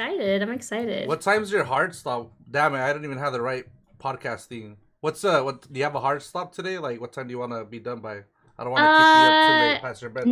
excited. I'm excited. What time's your hard stop? Damn it, I didn't even have the right podcast theme. What do you have a hard stop today? Like, what time do you want to be done by? I don't want to keep you up too Uh, late past your bedtime.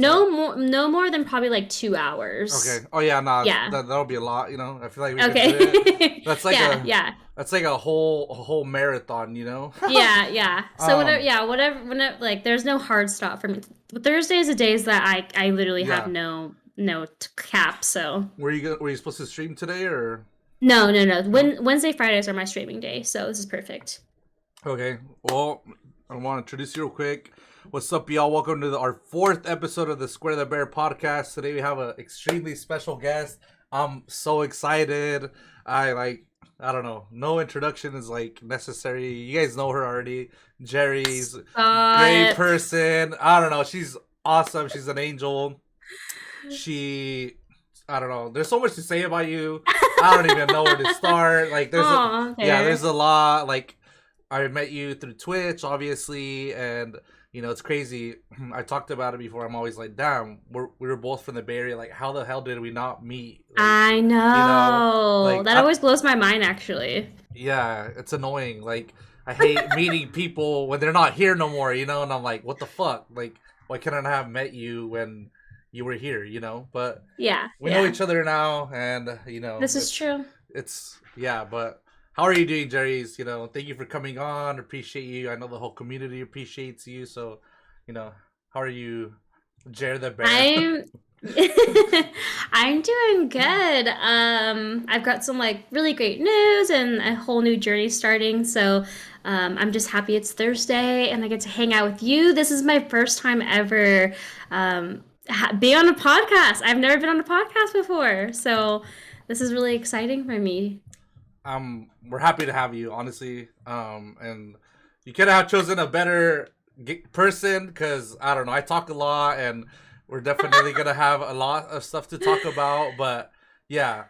no more than probably like 2 hours. Okay. Oh yeah, nah, Yeah. that'll be a lot. I feel like we could do it. Okay. That's like Yeah, a yeah. that's like a whole marathon. Yeah, yeah. So whatever, um. yeah, whenever, like, there's no hard stop for me. Thursdays are days that I literally have Yeah. no cap. So Were you supposed to stream today or no. no? Wednesday, Fridays are my streaming day. So this is perfect. Okay. Well, I want to introduce you real quick. What's up, y'all? Welcome to our fourth episode of the Square the Bear podcast. Today we have an extremely special guest. I'm so excited. I don't know. No introduction is like necessary. You guys know her already. Jerriies, great Stop. person. I don't know. She's awesome. She's an angel. She, I don't know. There's so much to say about you. I don't even know where to start. Like, Aw, yeah, fair. there's a lot. Like, I met you through Twitch, obviously, and it's crazy. I talked about it before. I'm always like, damn, we were both from the Bay Area. Like, how the hell did we not meet? Like, I you know, know. like, That always blows my mind, actually. yeah, it's annoying. Like, I hate meeting people when they're not here no more. And I'm like, what the fuck? Like, why couldn't I have met you when you were here? But Yeah, we know yeah. each other now, and This is true. it's yeah. But how are you doing, Jerry's? Thank you for coming on. Appreciate you. I know the whole community appreciates you. So, how are you, Jerry the Bear? I'm I'm doing good. I've got some like really great news and a whole new journey starting. So, I'm just happy it's Thursday and I get to hang out with you. This is my first time ever be on a podcast. I've never been on a podcast before, so this is really exciting for me. We're happy to have you, honestly. And you could have chosen a better person because I don't know. I talk a lot, and we're definitely gonna have a lot of stuff to talk about. But yeah,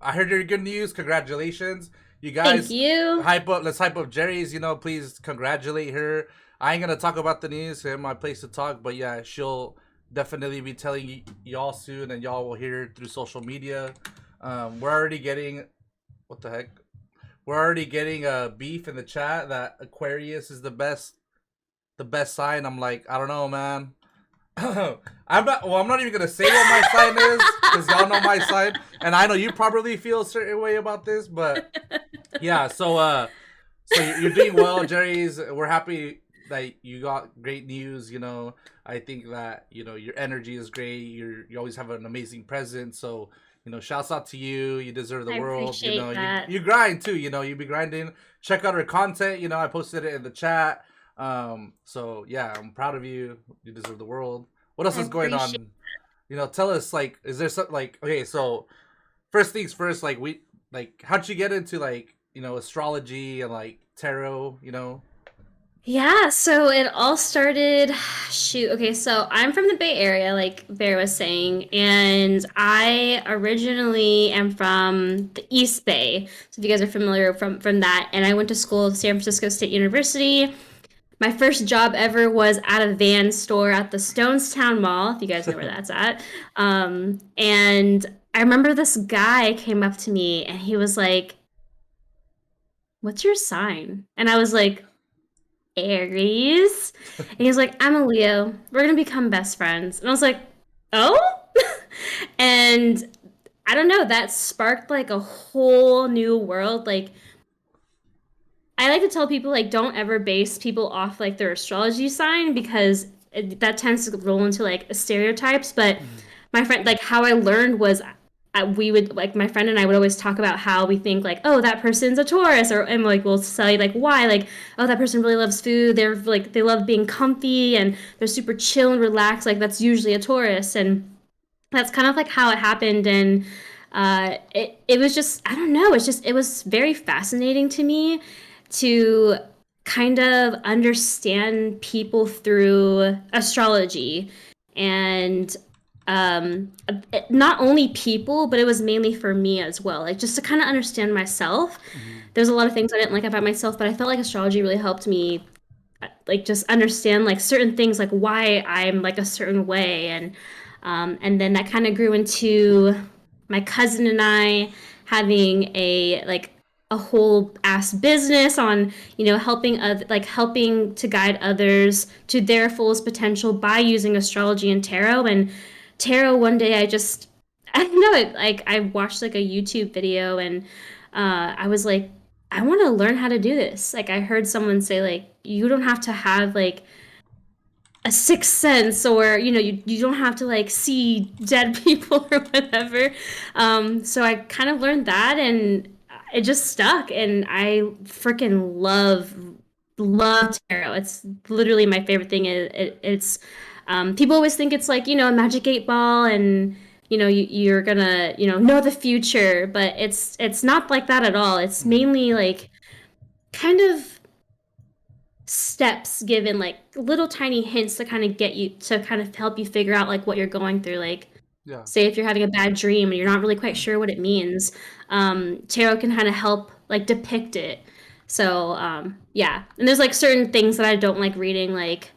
I heard your good news. Congratulations, you Thank guys. you. Hype up. Let's hype up Jerry's. Please congratulate her. I ain't gonna talk about the news. It's my place to talk, but yeah, she'll definitely be telling y'all soon, and y'all will hear it through social media. We're already getting what the heck? We're already getting a beef in the chat that Aquarius is the best sign. I'm like, I don't know, man. I'm not even gonna say what my sign is because y'all know my sign, and I know you probably feel a certain way about this, but yeah. So you're doing well, Jerry's. We're happy that you got great news. I think that your energy is great. You always have an amazing presence. So shouts out to you. You deserve the I world. appreciate that. You grind too. You be grinding. Check out our content. I posted it in the chat. So yeah, I'm proud of you. You deserve the world. What else I is going appreciate. on? Tell us, like, is there something like, okay, so first things first, like, how'd you get into, like, astrology and, like, tarot? Yeah, so it all started. Shoot, okay, so I'm from the Bay Area, like Bear was saying, and I originally am from the East Bay. So if you guys are familiar from that, and I went to school at San Francisco State University. My first job ever was at a van store at the Stonestown Mall, if you guys know where that's at. And I remember this guy came up to me and he was like, "What's your sign?" And I was like, Aries. And he's like, I'm a Leo. We're gonna become best friends. And I was like, oh? And I don't know, that sparked like a whole new world. Like, I like to tell people, like, don't ever base people off like their astrology sign because that tends to roll into like stereotypes. But Mhm. my friend, like, how I learned was we would like my friend and I would always talk about how we think like, oh, that person's a Taurus, or and like we'll tell you like why, like, oh, that person really loves food. They're like they love being comfy and they're super chill and relaxed. Like that's usually a Taurus, and that's kind of like how it happened. And it was just I don't know. It was very fascinating to me to kind of understand people through astrology and not only people, but it was mainly for me as well. Like just to kind of understand myself. Mhm. There's a lot of things I didn't like about myself, but I felt like astrology really helped me like just understand like certain things, like why I'm like a certain way, and then that kind of grew into my cousin and I. having a whole ass business on, helping helping to guide others to their fullest potential by using astrology and tarot. And tarot, one day I don't know, like I watched like a YouTube video, and I was like, I want to learn how to do this. Like I heard someone say like you don't have to have like a sixth sense, or you don't have to like see dead people or whatever. So I kind of learned that, and it just stuck, and I freaking love tarot. It's literally my favorite thing. It's people always think it's like a magic eight ball, and you're gonna know the future, but it's not like that at all. It's Mm-hmm. mainly like kind of steps given, like little tiny hints to kind of get you to kind of help you figure out like what you're going through. Like Yeah. say if you're having a bad dream and you're not really quite sure what it means, tarot can kind of help like depict it. So yeah, and there's like certain things that I don't like reading, like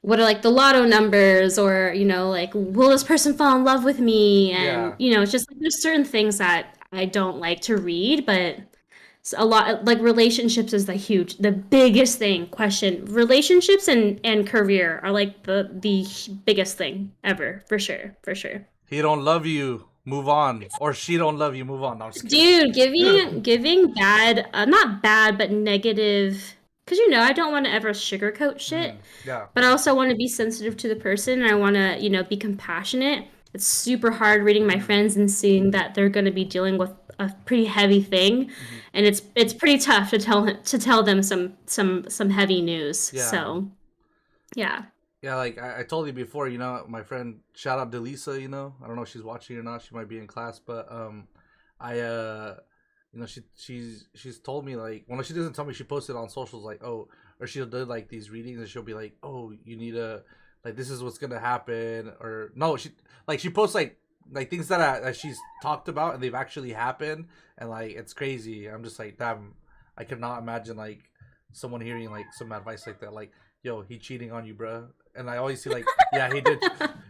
what are like the lotto numbers, or like will this person fall in love with me, and Yeah. it's just like there's certain things that I don't like to read. But a lot like relationships is the biggest thing. Question: relationships and career are like the biggest thing ever, for sure, for sure. He don't love you. Move on. Or she don't love you. Move on. No, I'm just kidding. Dude, giving bad, not bad, but negative, because I don't want to ever sugarcoat shit, Yeah. but I also want to be sensitive to the person, and I want to, be compassionate. It's super hard reading my friends and seeing that they're going to be dealing with a pretty heavy thing, Hmm. and it's pretty tough to tell them some heavy news. Yeah. So, yeah. Yeah, like I told you before, my friend, shout out to Lisa, I don't know if she's watching or not. She might be in class, but I she's told me, like, well, she doesn't tell me, she posted on socials like, oh, or she'll do like these readings and she'll be like, oh, you need to, like, this is what's gonna happen, or no, she posts like things that she's talked about and they've actually happened, and like it's crazy. I'm just like, damn, I could not imagine like someone hearing like some advice like that, like, yo, he cheating on you, bro. And I always see like, yeah, he did.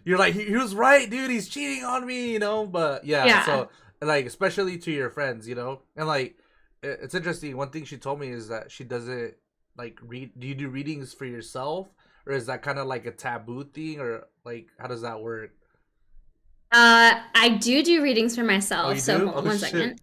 You're like, he was right, dude. He's cheating on me, But yeah, Yeah. so like, especially to your friends, and like, it's interesting. One thing she told me is that she doesn't like read. Do you do readings for yourself, or is that kind of like a taboo thing, or like how does that work? I do readings for Oh, myself. you So do? hold on Oh one shit. second.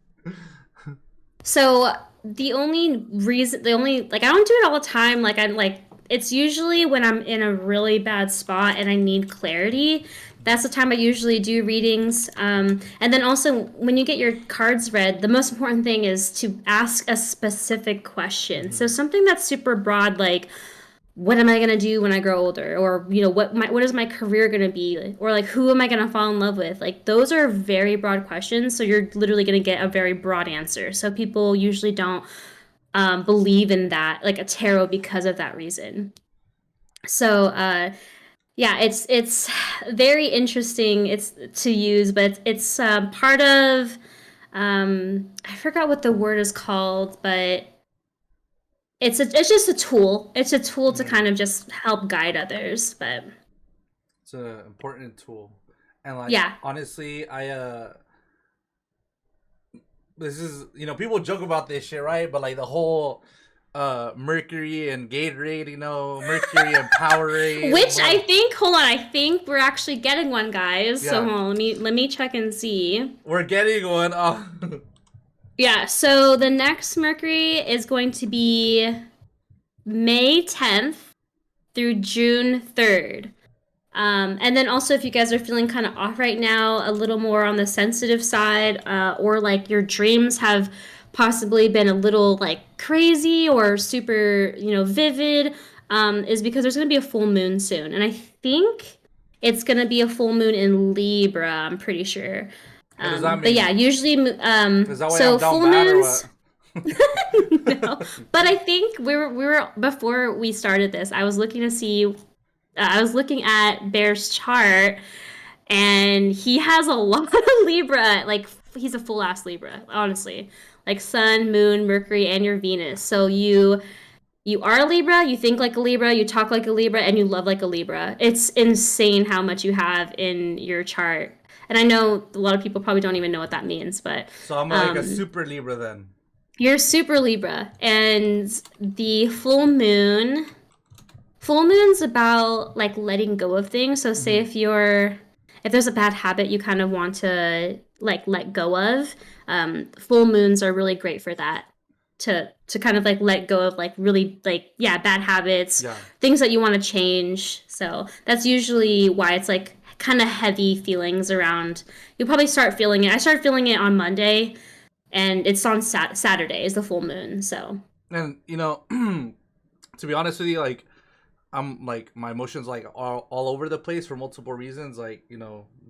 So the only like I don't do it all the time. Like I'm like it's usually when I'm in a really bad spot and I need clarity. That's the time I usually do readings. And then also when you get your cards read, the most important thing is to ask a specific question. So Hmm. something that's super broad, like what am I gonna do when I grow older, or what is my career gonna be, or like who am I gonna fall in love with? Like those are very broad questions, so you're literally gonna get a very broad answer. So people usually don't believe in that, like a tarot, because of that reason. So yeah, it's very interesting. It's to use, but it's part of I forgot what the word is called, but it's just a tool. It's a tool to Hmm. kind of just help guide others. But It's an important tool, and like, yeah. honestly, this is, people joke about this shit, right? But like the whole mercury and Gatorade, mercury and Powerade, Which I think, hold on, I think we're actually getting one, guys. So yeah, hold on, let me check and see. we're getting one. Oh. Yeah, so the next Mercury is going to be May 10th through June 3rd. And then also, if you guys are feeling kind of off right now, a little more on the sensitive side, or like your dreams have possibly been a little like crazy or super, vivid, is because there's going to be a full moon soon. And I think it's going to be a full moon in Libra, I'm pretty sure. What does that But yeah, mean? usually, Is that why I'm so down full bad or moons. what? No, but I think we were before we started this. I was looking to see. I was looking at Bear's chart, and he has a lot of Libra. Like he's a full ass Libra, honestly. Like Sun, Moon, Mercury, and your Venus. So you are a Libra. You think like a Libra. You talk like a Libra, and you love like a Libra. It's insane how much you have in your chart. And I know a lot of people probably don't even know what that means, but So I'm like a super Libra then. you're super Libra. And the full moon's about like letting go of things. So say Hmm. if there's a bad habit you kind of want to like let go of, full moons are really great for that. To kind of like let go of like really like yeah, bad habits, Yeah. things that you want to change. So that's usually why it's like kind of heavy feelings around. You'll probably start feeling it. I started feeling it on Monday, and it's on Saturday is the full moon. So And to be honest with you, like I'm like my emotions like all over the place for multiple reasons. Like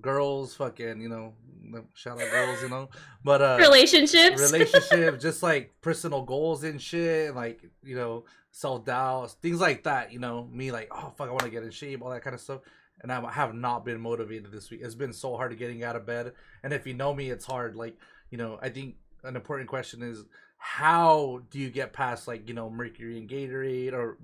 girls, fucking shout out girls, but relationships. relationship, just like personal goals and shit, and like self doubt, things like that. Me like oh fuck, I want to get in shape, all that kind of stuff. And I have not been motivated this week. It's been so hard getting out of bed. And if you know me, it's hard. Like I think an important question is how do you get past like Mercury and Gatorade or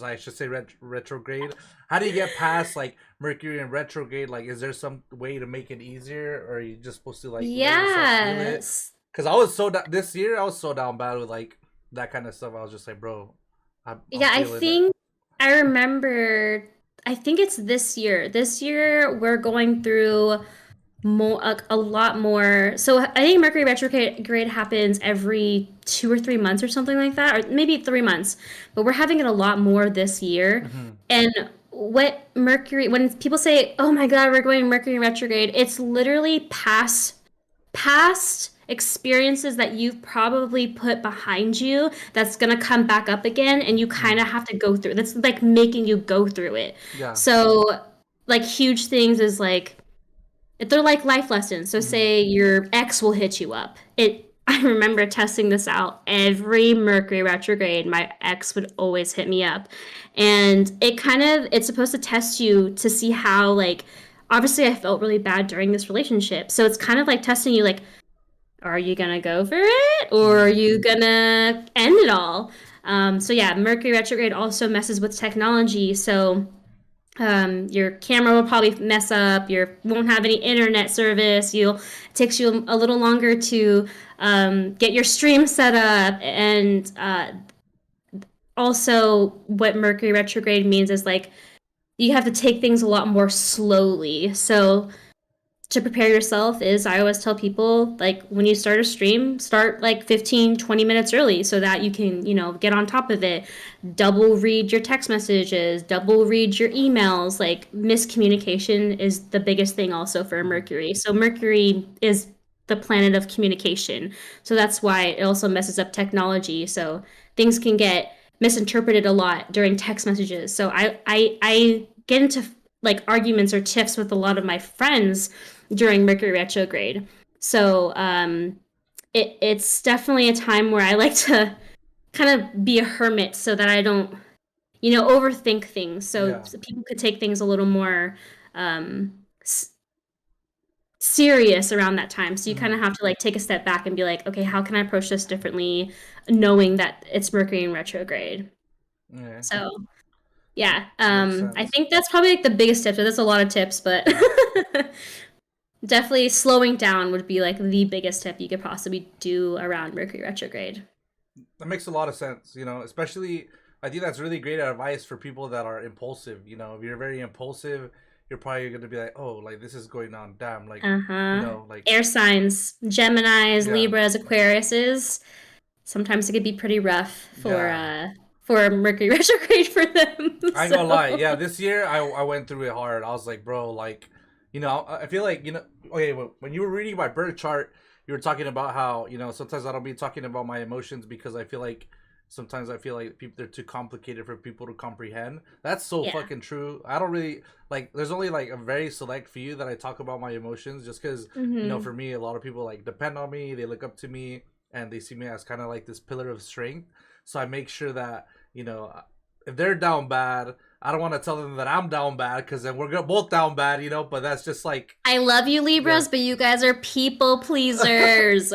I should say retrograde. How do you get past like Mercury and retrograde? Like, is there some way to make it easier, or are you just supposed to like let yourself feel it? Yes. Because I was this year I was so down bad with like that kind of stuff. I was just like, bro, I'm Yeah, I feeling it. think I remember. I think it's this year. This year we're going through a lot more. So I think Mercury retrograde happens every 2 or 3 months or something like that, or maybe 3 months. But we're having it a lot more this year. Hmm. And when people say, "Oh my God, we're going Mercury retrograde," it's literally past experiences that you've probably put behind you that's going to come back up again, and you kind Hmm. of have to go through. That's like making you go through it. Yeah. So like huge things is like they're like life lessons. So Hmm. say your ex will hit you up. I remember testing this out every Mercury retrograde. My ex would always hit me up. And it's supposed to test you to see how like obviously I felt really bad during this relationship. So it's kind of like testing you like are you gonna go for it or are Hmm. you gonna end it all? So yeah, Mercury retrograde also messes with technology. So your camera will probably mess up. You won't have any internet service. It takes you a little longer to get your stream set up, and also what Mercury retrograde means is like you have to take things a lot more slowly. So to prepare yourself is I always tell people like when you start a stream, start like 15-20 minutes early so that you can get on top of it. Double read your text messages, double read your emails. Like miscommunication is the biggest thing also for Hmm. Mercury. So Mercury is the planet of communication, so that's why it also messes up technology. So things can get misinterpreted a lot during text messages. So I get into like arguments or tiffs with a lot of my friends during Mercury retrograde. So it's definitely a time where I like to kind of be a hermit so that I don't, overthink things. So, Yeah. people could take things a little more um, serious around that time. So you kind Hmm. of have to like take a step back and be like, okay, how can I approach this differently, knowing that it's Mercury in retrograde. Yeah. So yeah, Makes I sense. think that's probably like the biggest tip. So that's a lot of tips, but Yeah. definitely slowing down would be like the biggest tip you could possibly do around Mercury retrograde. That makes a lot of sense, especially I think that's really great advice for people that are impulsive. If you're very impulsive, you're probably going to be like, oh, like this is going on. Damn. Like, Uh-huh. like, Air signs, Geminis, yeah, Libras, Aquariuses. Sometimes it could be pretty rough yeah. for Mercury retrograde for them. I ain't gonna lie. So Yeah, this year I went through it hard. I was like, bro, like, I feel like, okay, when you were reading my birth chart, you were talking about how, sometimes I don't be talking about my emotions because sometimes I feel like people they're too complicated for people to comprehend. That's so yeah. fucking true. I don't really like. There's only like a very select few that I talk about my emotions, just because Hmm. for me, a lot of people like depend on me. They look up to me, and they see me as kind of like this pillar of strength. So I make sure that if they're down bad, I don't want to tell them that I'm down bad because then we're both down bad. But that's just like, I love you, yeah. Libras, but you guys are people pleasers.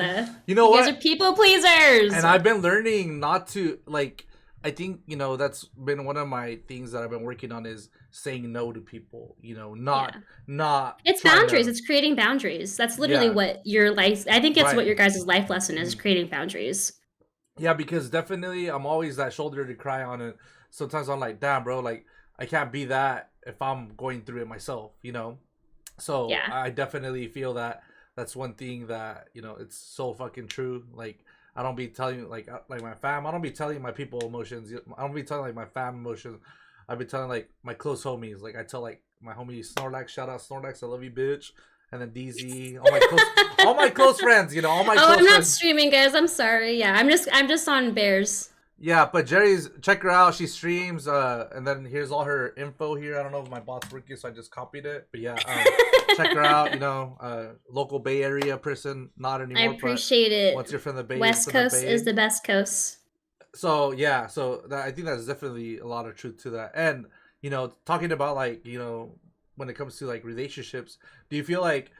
You know You guys are what? people pleasers. And I've been learning not to like. I think, that's been one of my things that I've been working on is saying no to people. Yeah. Not It's trying boundaries. to. It's creating boundaries. That's literally Yeah, what your life, I think it's what right. your guys' life lesson is, Mhm. creating boundaries. Yeah, because definitely I'm always that shoulder to cry on it. Sometimes I'm like, damn, bro, like I can't be that if I'm going through it myself. So Yeah. I definitely feel that that's one thing that it's so fucking true. Like I don't be telling like my fam. I don't be telling my people emotions. I don't be telling like my fam emotions. I be telling like my close homies. Like I tell like my homie Snorlax, shout out Snorlax, I love you, bitch. And then DZ, all my close friends. All my Oh, I'm close not friends. streaming, guys. I'm sorry. Yeah, I'm just on Bears. Yeah, but Jerri's, check her out. She streams, and then here's all her info here. I don't know if my bot's working, so I just copied it. But yeah, check her out. Local Bay Area person, not I anymore. But appreciate once it. you're from the Bay, you're West from the Coast is Bay. the best coast. So yeah, I think that's definitely a lot of truth to that. And talking about like when it comes to like relationships, do you feel like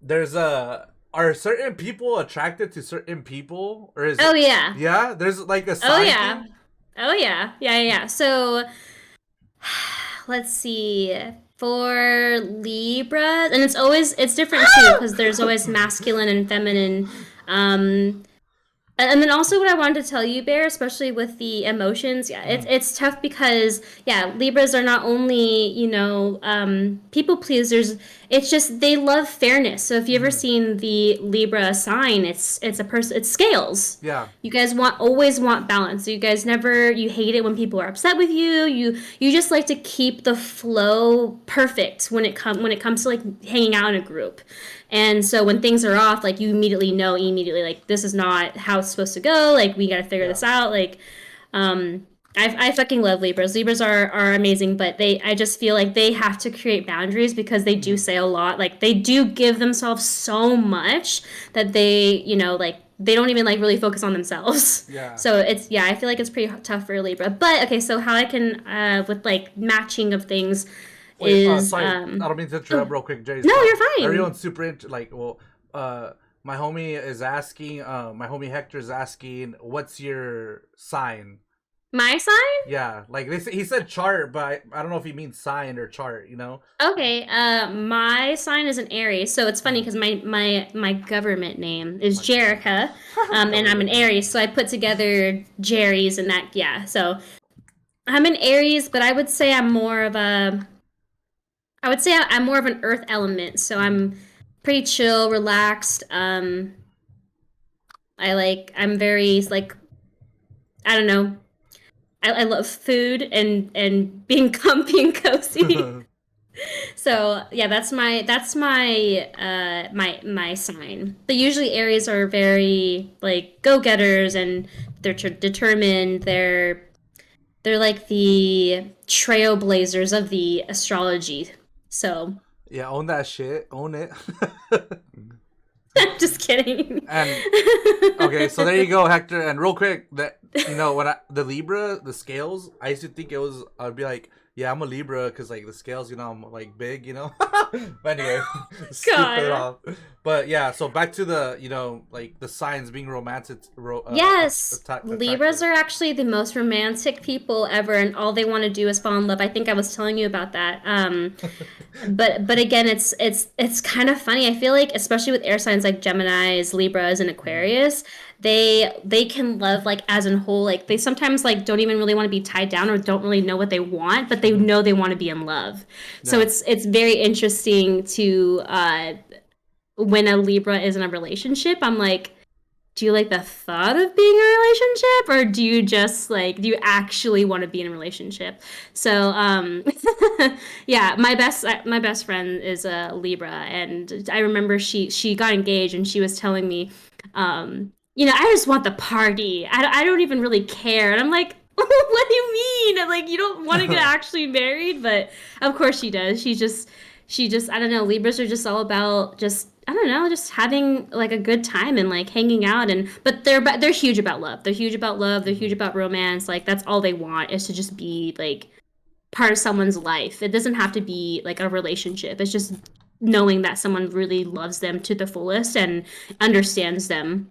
there's a are certain people attracted to certain people, or is Oh it? yeah. Yeah, there's like a Oh sign yeah. thing. Oh yeah. Yeah, yeah, yeah. So let's see. For Libra, and it's different too because there's always masculine and feminine. Um, and then also what I wanted to tell you, Bear, especially with the emotions, yeah, it's Mhm. it's tough because yeah, Libras are not only people pleasers. It's just they love fairness. So if you ever Mhm. seen the Libra sign, it's a person. It's scales. Yeah. You guys always want balance. You guys never you hate it when people are upset with you. You just like to keep the flow perfect when it comes to like hanging out in a group. And so when things are off, like you immediately like this is not how it's supposed to go. Like we got to figure Yeah. this out. Like um I fucking love Libras. Libras are amazing, but I just feel like they have to create boundaries because they do Mhm. say a lot. Like they do give themselves so much that they, like they don't even like really focus on themselves. Yeah. So it's I feel like it's pretty tough for Libra. But okay, so how I can with like matching of things Wait. is Sorry. I don't mean to oh, interrupt, real quick, Jace. no, But you're fine. everyone's super into like. Well, my homie is asking. My homie Hector is asking, "What's your sign?" My sign? Yeah, like he said chart, but I don't know if he means sign or chart. Okay, my sign is an Aries, so it's funny Mhm. because my government name is Like Jerica, and I'm an government name. Aries, so I put together Jerries and that, yeah. So I'm an Aries, but I would say I'm more of an Earth element, so Mhm. I'm pretty chill, relaxed. I'm very like I don't know. I love food and being comfy and cozy. So yeah, that's my sign. But usually Aries are very like go getters and they're determined. They're like the trailblazers of the astrology. So Yeah, own that shit. Own it. just kidding. And okay, so there you go, Hector. And real quick, that when the Libra, the scales, I used to think it was. I'd be like, yeah, I'm a Libra because like the scales, I'm like big. But anyway, stupid God. off. But yeah, so back to the like the signs being romantic, Yes, Libras attractive. are actually the most romantic people ever, and all they want to do is fall in love. I think I was telling you about that. But again, it's kind of funny. I feel like, especially with air signs like Gemini's, Libras, and Mhm. Aquarius, they can love like as a whole. Like they sometimes like don't even really want to be tied down or don't really know what they want, but they Mhm. know they want to be in love. So Yeah. it's very interesting to when a Libra is in a relationship. I'm like, do you like the thought of being in a relationship or do you actually want to be in a relationship? So yeah, my best friend is a Libra, and I remember she got engaged and she was telling me I just want the party. I don't even really care. And I'm like, what do you mean? Like, you don't want to get actually married? But of course she does. She just I don't know, Libras are just all about just I don't know, just having like a good time and like hanging out. And but they're huge about love. They're huge about love. They're huge Mhm. about romance. Like that's all they want is to just be like part of someone's life. It doesn't have to be like a relationship. It's just knowing that someone really loves them to the fullest and understands them.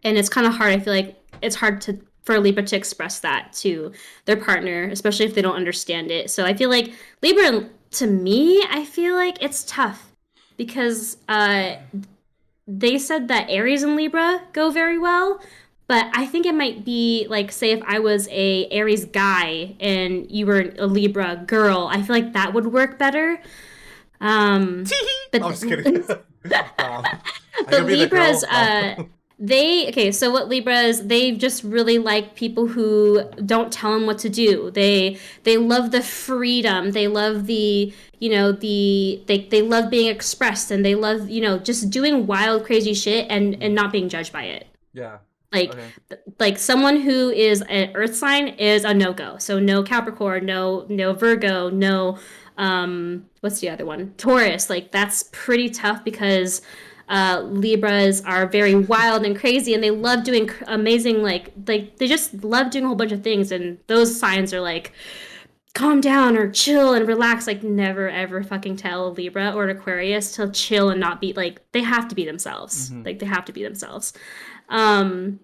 And it's kind of hard. I feel like it's hard to for a Libra to express that to their partner, especially if they don't understand it. So I feel like Libra, to me, I feel like it's tough because they said that Aries and Libra go very well, but I think it might be like, say, if I was a Aries guy and you were a Libra girl, I feel like that would work better. Um, but I'm just kidding. I but could be the Libras, girl. they okay. So what Libras? They just really like people who don't tell them what to do. They love the freedom. They love the they love being expressed, and they love just doing wild, crazy shit and not being judged by it. Yeah. Like Okay. like someone who is an Earth sign is a no go. So no Capricorn, no Virgo, no what's the other one? Taurus. Like that's pretty tough because Libras are very wild and crazy, and they love doing amazing like they just love doing a whole bunch of things, and those signs are like calm down or chill and relax. Like never ever fucking tell a Libra or an Aquarius to chill and not be like they have to be themselves. Mm-hmm. Like they have to be themselves. Um,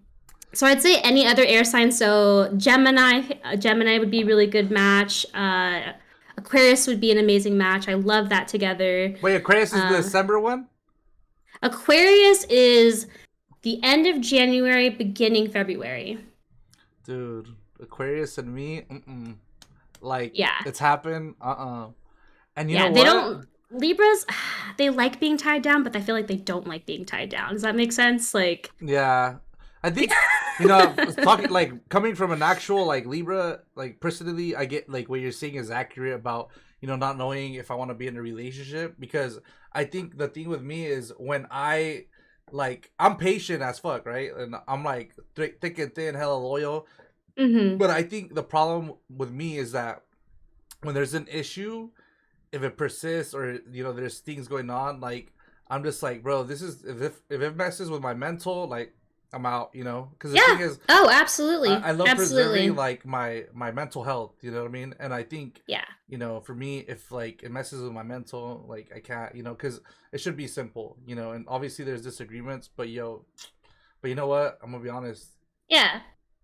so I'd say any other air sign. So Gemini would be a really good match. Aquarius would be an amazing match. I love that together. Wait, Aquarius is the Uh, December one? Aquarius is the end of January, beginning February. Dude, Aquarius and me, like, Yeah. it's happened, And you know Yeah, they what? don't Libras, they like being tied down, but I feel like they don't like being tied down. Does that make sense? Like Yeah. I think, talking, like, coming from an actual, like, Libra, like, personally, I get, like, what you're saying is accurate about, not knowing if I want to be in a relationship, because I think the thing with me is when I'm patient as fuck, right? And I'm, like, thick and thin, hella loyal. mhm. But I think the problem with me is that when there's an issue, if it persists or there's things going on, like I'm just like, bro, this is if it messes with my mental, like I'm out, because the thing Yeah. is, Oh, absolutely. I love preserving Absolutely. like my mental health, you know what I mean? And I think Yeah. for me, if like it messes with my mental, like I can't, because it should be simple, and obviously there's disagreements, but you know what, I'm gonna be honest, Yeah.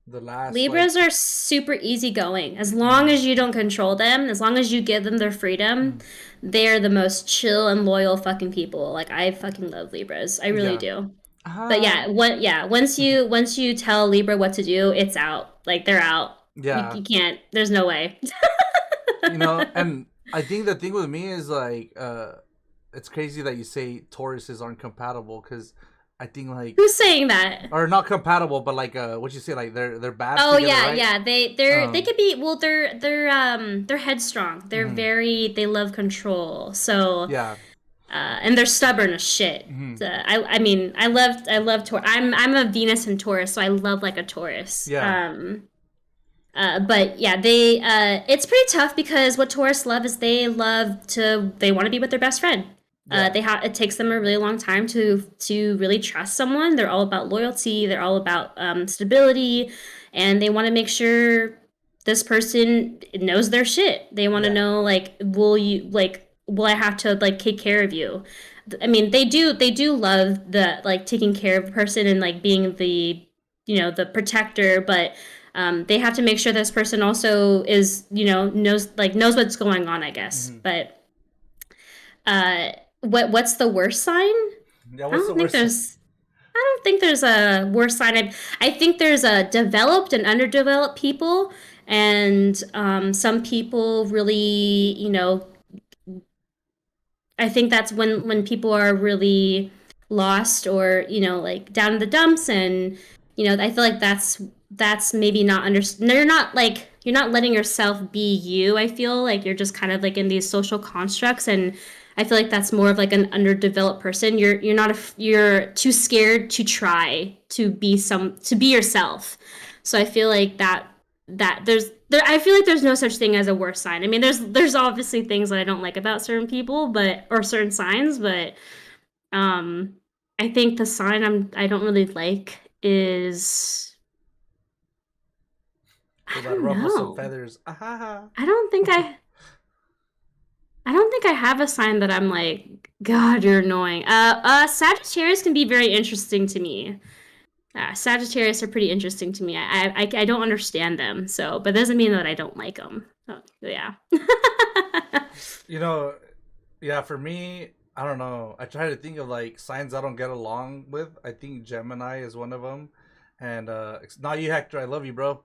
the last Libras are super easygoing. As long mm, as you don't control them, as long as you give them their freedom, mm, they're the most chill and loyal fucking people. Like I fucking love Libras. I really yeah. do. But Ah, once you tell Libra what to do, it's out. Like they're out. You, yeah. you can't. There's no way. And I think the thing with me is like, it's crazy that you say Tauruses aren't compatible, because I think like, Who's saying that? or not compatible, but like, what you say, like they're bad Oh together, yeah, right? yeah. They Um, could be well. They're headstrong. mhm, They love control. So yeah, and they're stubborn as shit. mhm, I mean I love Taurus. I'm a Venus and Taurus, so I love like a Taurus. yeah, But yeah, they it's pretty tough because what Taurus love is they want to be with their best friend. yeah, It takes them a really long time to really trust someone. They're all about loyalty. They're all about stability, and they want to make sure this person knows their shit. They want to yeah, know like will I have to like take care of you? I mean, they do love the like taking care of a person and like being the protector, but they have to make sure this person also is knows what's going on, I guess. mhm. But what's the worst sign? Yeah. I What's the don't think worst? there's I don't think there's a worse sign. I think there's a developed and underdeveloped people, and some people really, I think that's when people are really lost or like down in the dumps, and I feel like that's maybe not under. No, you're not letting yourself be you. I feel like you're just kind of like in these social constructs, and I feel like that's more of like an underdeveloped person. You're not you're too scared to try to be yourself. So I feel like that I feel like there's no such thing as a worse sign. I mean, there's obviously things that I don't like about certain people, or certain signs, but um, I think the sign I don't really like is So I that don't ruffle some know. feathers. Ah, I don't think I don't think I have a sign that I'm like, God, you're annoying. Sagittarius can be very interesting to me. Sagittarius are pretty interesting to me. I don't understand them, so but doesn't mean that I don't like them. So, yeah. You know, yeah, for me, I don't know. I try to think of like signs I don't get along with. I think Gemini is one of them. And it's not you, Hector. I love you, bro.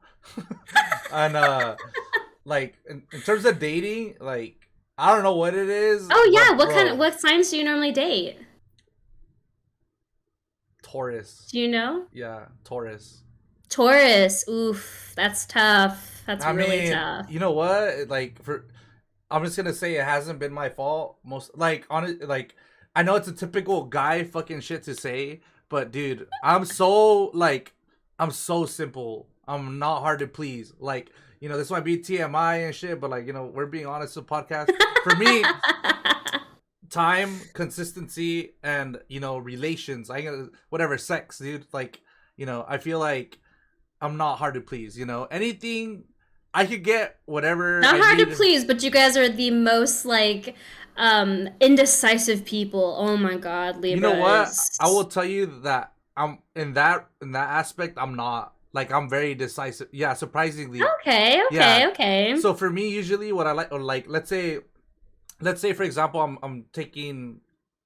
And like in terms of dating, like I don't know what it is, Oh yeah, but bro, what signs do you normally date? Taurus. Do you know? Yeah, Taurus. Taurus. Oof, that's tough. That's I really mean, tough. you know what? Like for I'm just gonna say it hasn't been my fault. Most like on it, like I know it's a typical guy fucking shit to say, but dude, I'm so simple. I'm not hard to please. Like this might be TMI and shit, but like we're being honest with podcast. For me, time, consistency, and relations. I got whatever sex, dude. Like I feel like I'm not hard to please. Anything I could get whatever Not I hard to need. please, but you guys are the most like indecisive people. Oh my god, You know what? I will Libras. tell you that I'm in that aspect. I'm not like I'm very decisive. Yeah, surprisingly. Okay, Yeah. okay, okay. So for me, usually what I like, or like, let's say for example, I'm taking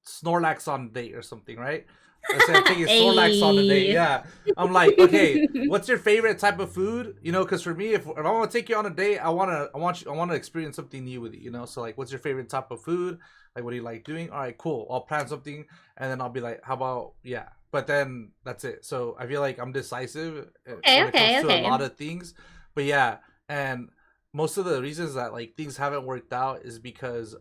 Snorlax on a date or something, right? Let's say I'm taking Snorlax on a date. Hey. Yeah, I'm like, okay, what's your favorite type of food? Because for me, if I want to take you on a date, I want to experience something new with you. So like, what's your favorite type of food? Like, what do you like doing? All right, cool. I'll plan something, and then I'll be like, how about yeah? But then that's it. So I feel like I'm decisive Okay, when it comes okay, to a lot okay. of things. But yeah, and most of the reasons that like things haven't worked out is because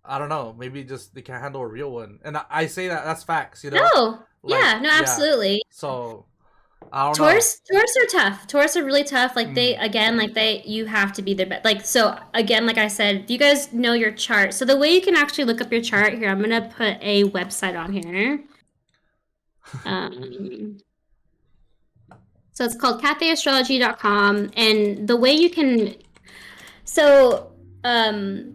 I don't know, maybe just they can't handle a real one. And I say that's facts. No, Like yeah, no, yeah. absolutely. So I don't know. Taurus are tough. Taurus are really tough. Like they Mm. again, like they you have to be their best. Like so again, like I said, do you guys know your chart? So the way you can actually look up your chart here, I'm gonna put a website on here. Um, so it's called cafeastrology.com, and the way you can so um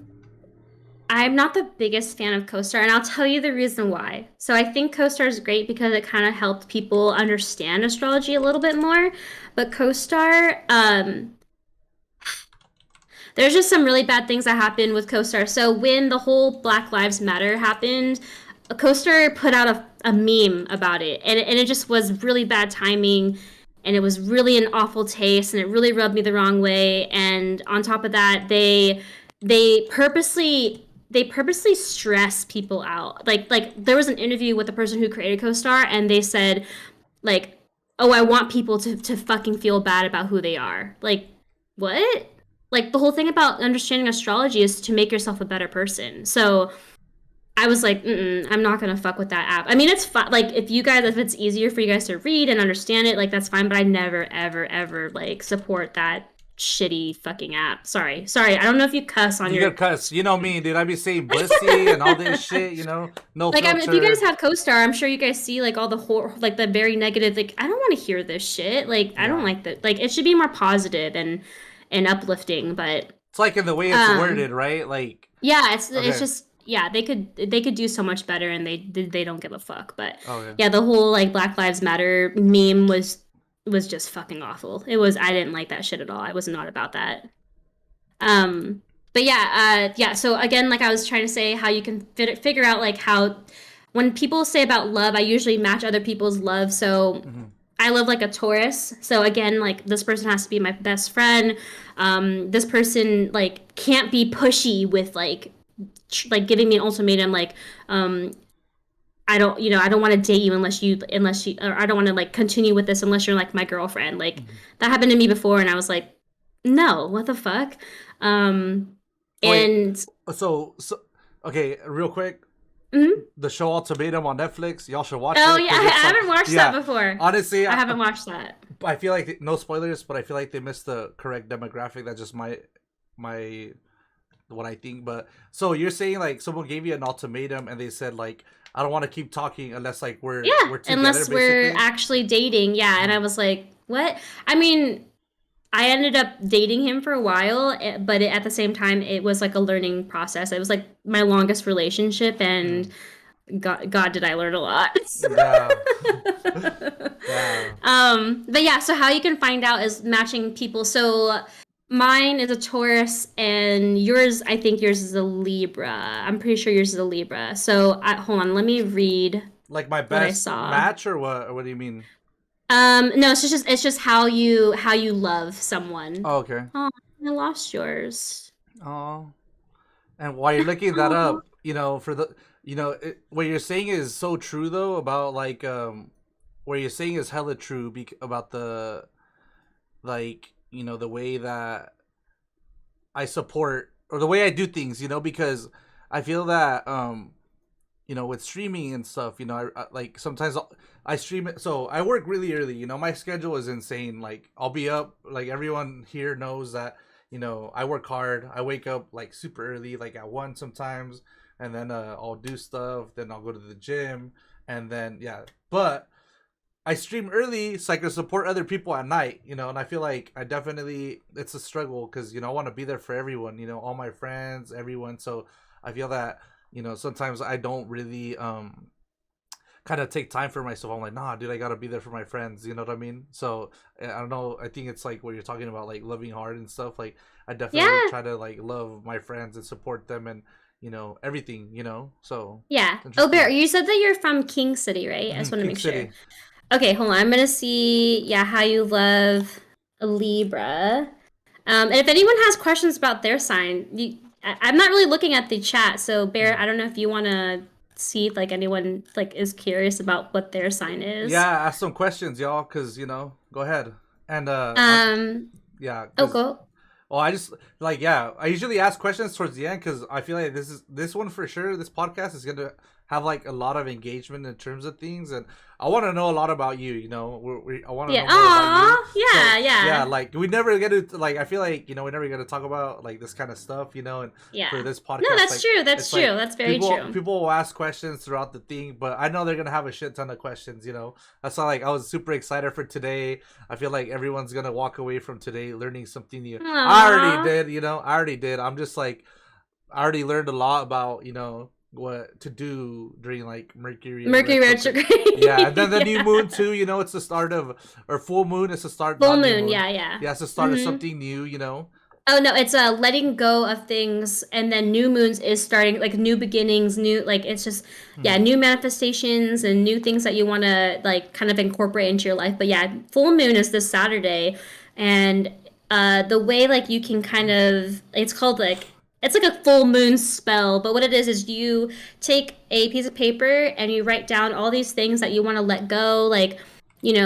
I'm not the biggest fan of CoStar, and I'll tell you the reason why. So I think CoStar is great because it kind of helped people understand astrology a little bit more. But CoStar, there's just some really bad things that happened with CoStar. So when the whole Black Lives Matter happened, CoStar put out a meme about it, and it just was really bad timing, and it was really an awful taste, and it really rubbed me the wrong way. And on top of that, they purposely stress people out. Like there was an interview with the person who created CoStar, and they said like, "Oh, I want people to fucking feel bad about who they are." Like, what? Like the whole thing about understanding astrology is to make yourself a better person. So I was like, I'm not gonna fuck with that app. I mean, it's fine. Like, if it's easier for you guys to read and understand it, like that's fine. But I never, ever, ever like support that shitty fucking app. Sorry. I don't know if you cuss on You your get cuss. You know me, dude. I be saying bussy and all this shit. No like. I mean, if you guys filter. have CoStar, I'm sure you guys see like all the like the very negative. Like, I don't want to hear this shit. Like, I don't Yeah. like that. Like, it should be more positive and uplifting. But It's like in the way it's um, worded, right? Like yeah, it's okay, just yeah, they could do so much better, and they don't give a fuck. But okay. yeah, the whole like Black Lives Matter meme was just fucking awful. I didn't like that shit at all. I was not about that. Um, but yeah. So again, like I was trying to say, how you can figure out like how when people say about love, I usually match other people's love. So Hmm. I love like a Taurus. So again, like this person has to be my best friend. This person like can't be pushy with like giving me an ultimatum like um I don't want to date you unless you or I don't want to like continue with this unless you're like my girlfriend. Like Hmm. that happened to me before and I was like, no, what the fuck? Um Wait. and So okay, real quick. mhm. The show Ultimatum on Netflix. Y'all should watch Oh it yeah, because I it's like haven't watched that yeah. before. Honestly, I I, haven't watched that. I feel like no spoilers, but I feel like they missed the correct demographic. That's just my what I think. But so you're saying like someone gave you an ultimatum and they said like I don't want to keep talking unless like we're Yeah, we're together unless we're basically. actually dating. Yeah, and I Mhm. was like, what? I mean, I ended up dating him for a while, but at the same time, it was like a learning process. It was like my longest relationship, and Mm. God, did I learn a lot. Yeah. But yeah, so how you can find out is matching people. So mine is a Taurus, and yours, I think yours is a Libra. I'm pretty sure yours is a Libra. So hold on, let me read Like my what I best saw. match or what? Or what do you mean? No, it's just how you love someone. Oh, okay. Oh, I lost yours. Oh, and while you're looking that Oh, up, for the, what you're saying is so true though about like what you're saying is hella true about the like the way that I support or the way I do things, because I feel that with streaming and stuff, I like sometimes I stream it. So I work really early. My schedule is insane. Like I'll be up. Like everyone here knows that. I work hard. I wake up like super early, like at 1 sometimes, and then I'll do stuff. Then I'll go to the gym, and then yeah. But I stream early so I can support other people at night. And I feel like I definitely it's a struggle because I want to be there for everyone. All my friends, everyone. So I feel that sometimes I don't really kind of take time for myself. I'm like, nah, dude, I gotta be there for my friends. You know what I mean? So I don't know. I think it's like what you're talking about, like loving hard and stuff. Like I definitely yeah. try to like love my friends and support them and everything. So Yeah. Oh, Bear, interesting. you said that you're from King City, right? I just want to King make sure. City. Okay, hold on. I'm gonna see, yeah, how you love a Libra. And if anyone has questions about their sign, I'm not really looking at the chat, so Bear, Mhm. I don't know if you want to see if like anyone like is curious about what their sign Yeah, is. ask some questions, y'all, because go ahead. And Um, yeah, oh, because go. well, I just like yeah. I usually ask questions towards the end because I feel like this one for sure. This podcast is gonna have like a lot of engagement in terms of things, and I want to know a lot about you. I want to Yeah. know more about you. Aw, So yeah, yeah, yeah, like we never get to like. I feel like we never get to talk about like this kind of stuff. And for yeah. this No, podcast, that's like true. That's it's true. like That's very people true. people will ask questions throughout the thing, but I know they're gonna have a shit ton of questions. That's why like I was super excited for today. I feel like everyone's gonna walk away from today learning something new. I already Aw. did, I already did. I'm just like I already learned a lot about, what to do during like Mercury and Mercury retrograde. retrograde. Yeah, and then the new Yeah. moon too, it's the start of or full moon, it's the start, Full not new moon. moon. Yeah, yeah. Yeah, it's the start of Mm-hmm. something new. Oh no, it's letting go of things, and then new moons is starting like new beginnings, new like it's just yeah, Hmm. new manifestations and new things that you want to like kind of incorporate into your life. But yeah, full moon is this Saturday, and the way like you can kind of it's called like it's like a full moon spell, but what it is you take a piece of paper and you write down all these things that you want to let go, like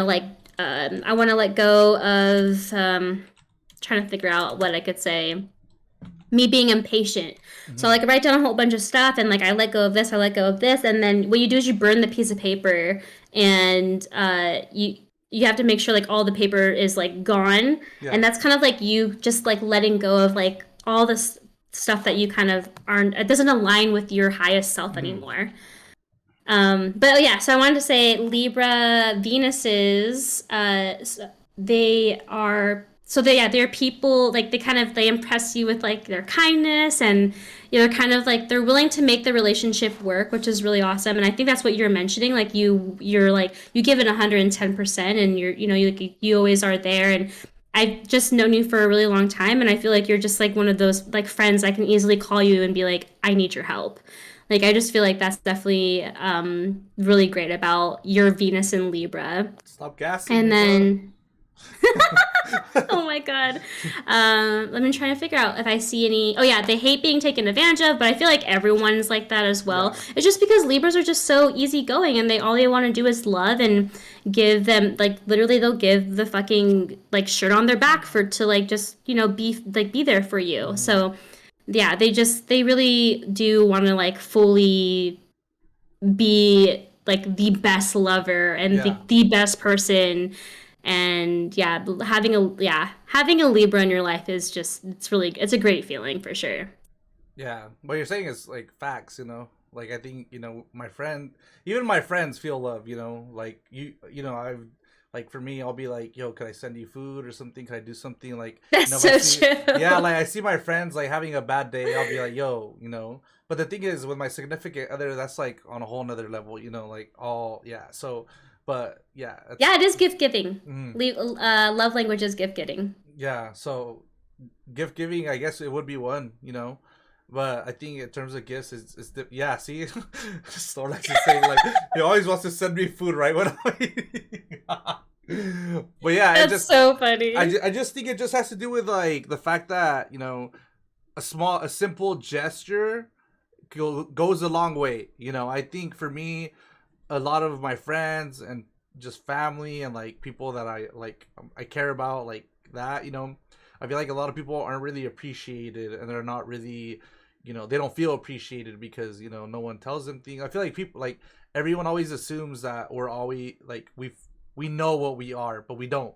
like I want to let go of trying to figure out what I could say. Me being impatient. So Hmm. like I write down a whole bunch of stuff and like I let go of this, I let go of this, and then what you do is you burn the piece of paper and you have to make sure like all the paper is like gone. Yeah. And that's kind of like you just like letting go of like all this stuff that you kind of aren't it doesn't align with your highest self Hmm. anymore. But yeah, so I wanted to say Libra Venuses, they are so they're people like they impress you with like their kindness and they're kind of like they're willing to make the relationship work, which is really awesome. And I think that's what you're mentioning. Like you're like you give it 110%, and you always are there. And I've just known you for a really long time, and I feel like you're just like one of those like friends I can easily call you and be like, I need your help. Like I just feel like that's definitely really great about your Venus in Libra. Stop gassing And me, bro. then oh my god. Let me try to figure out if I see any. Oh yeah, they hate being taken advantage of, but I feel like everyone's like that as well. Yeah. It's just because Libras are just so easygoing, and they want to do is love and give them like literally they'll give the fucking like shirt on their back for to like just be there for you. Hmm. So yeah, they really do want to like fully be like the best lover and Yeah. the best person. And yeah, having a Libra in your life is just it's a great feeling for sure. Yeah, what you're saying is like facts, Like I think even my friends feel love, Like I've like for me, I'll be like, yo, could I send you food or something? Could I do something like, That's if I so see, yeah, true. like I see my friends like having a bad day, I'll be like, yo, But the thing is, with my significant other, that's like on a whole nother level, Like all, yeah. So But yeah, Yeah, it's it is gift giving. mm, Love language is gift giving. yeah. So gift giving, I guess it would be one, But I think in terms of gifts, yeah. See, Snorlax is saying like he always wants to send me food right when I'm eating. But yeah, That's so funny. I just think it just has to do with like the fact that a simple gesture goes a long way. I think for me, a lot of my friends and just family and like people that I care about like that. I feel like a lot of people aren't really appreciated and they're not really, they don't feel appreciated because no one tells them things. I feel like people like everyone always assumes that we're always like we know what we are, but we don't.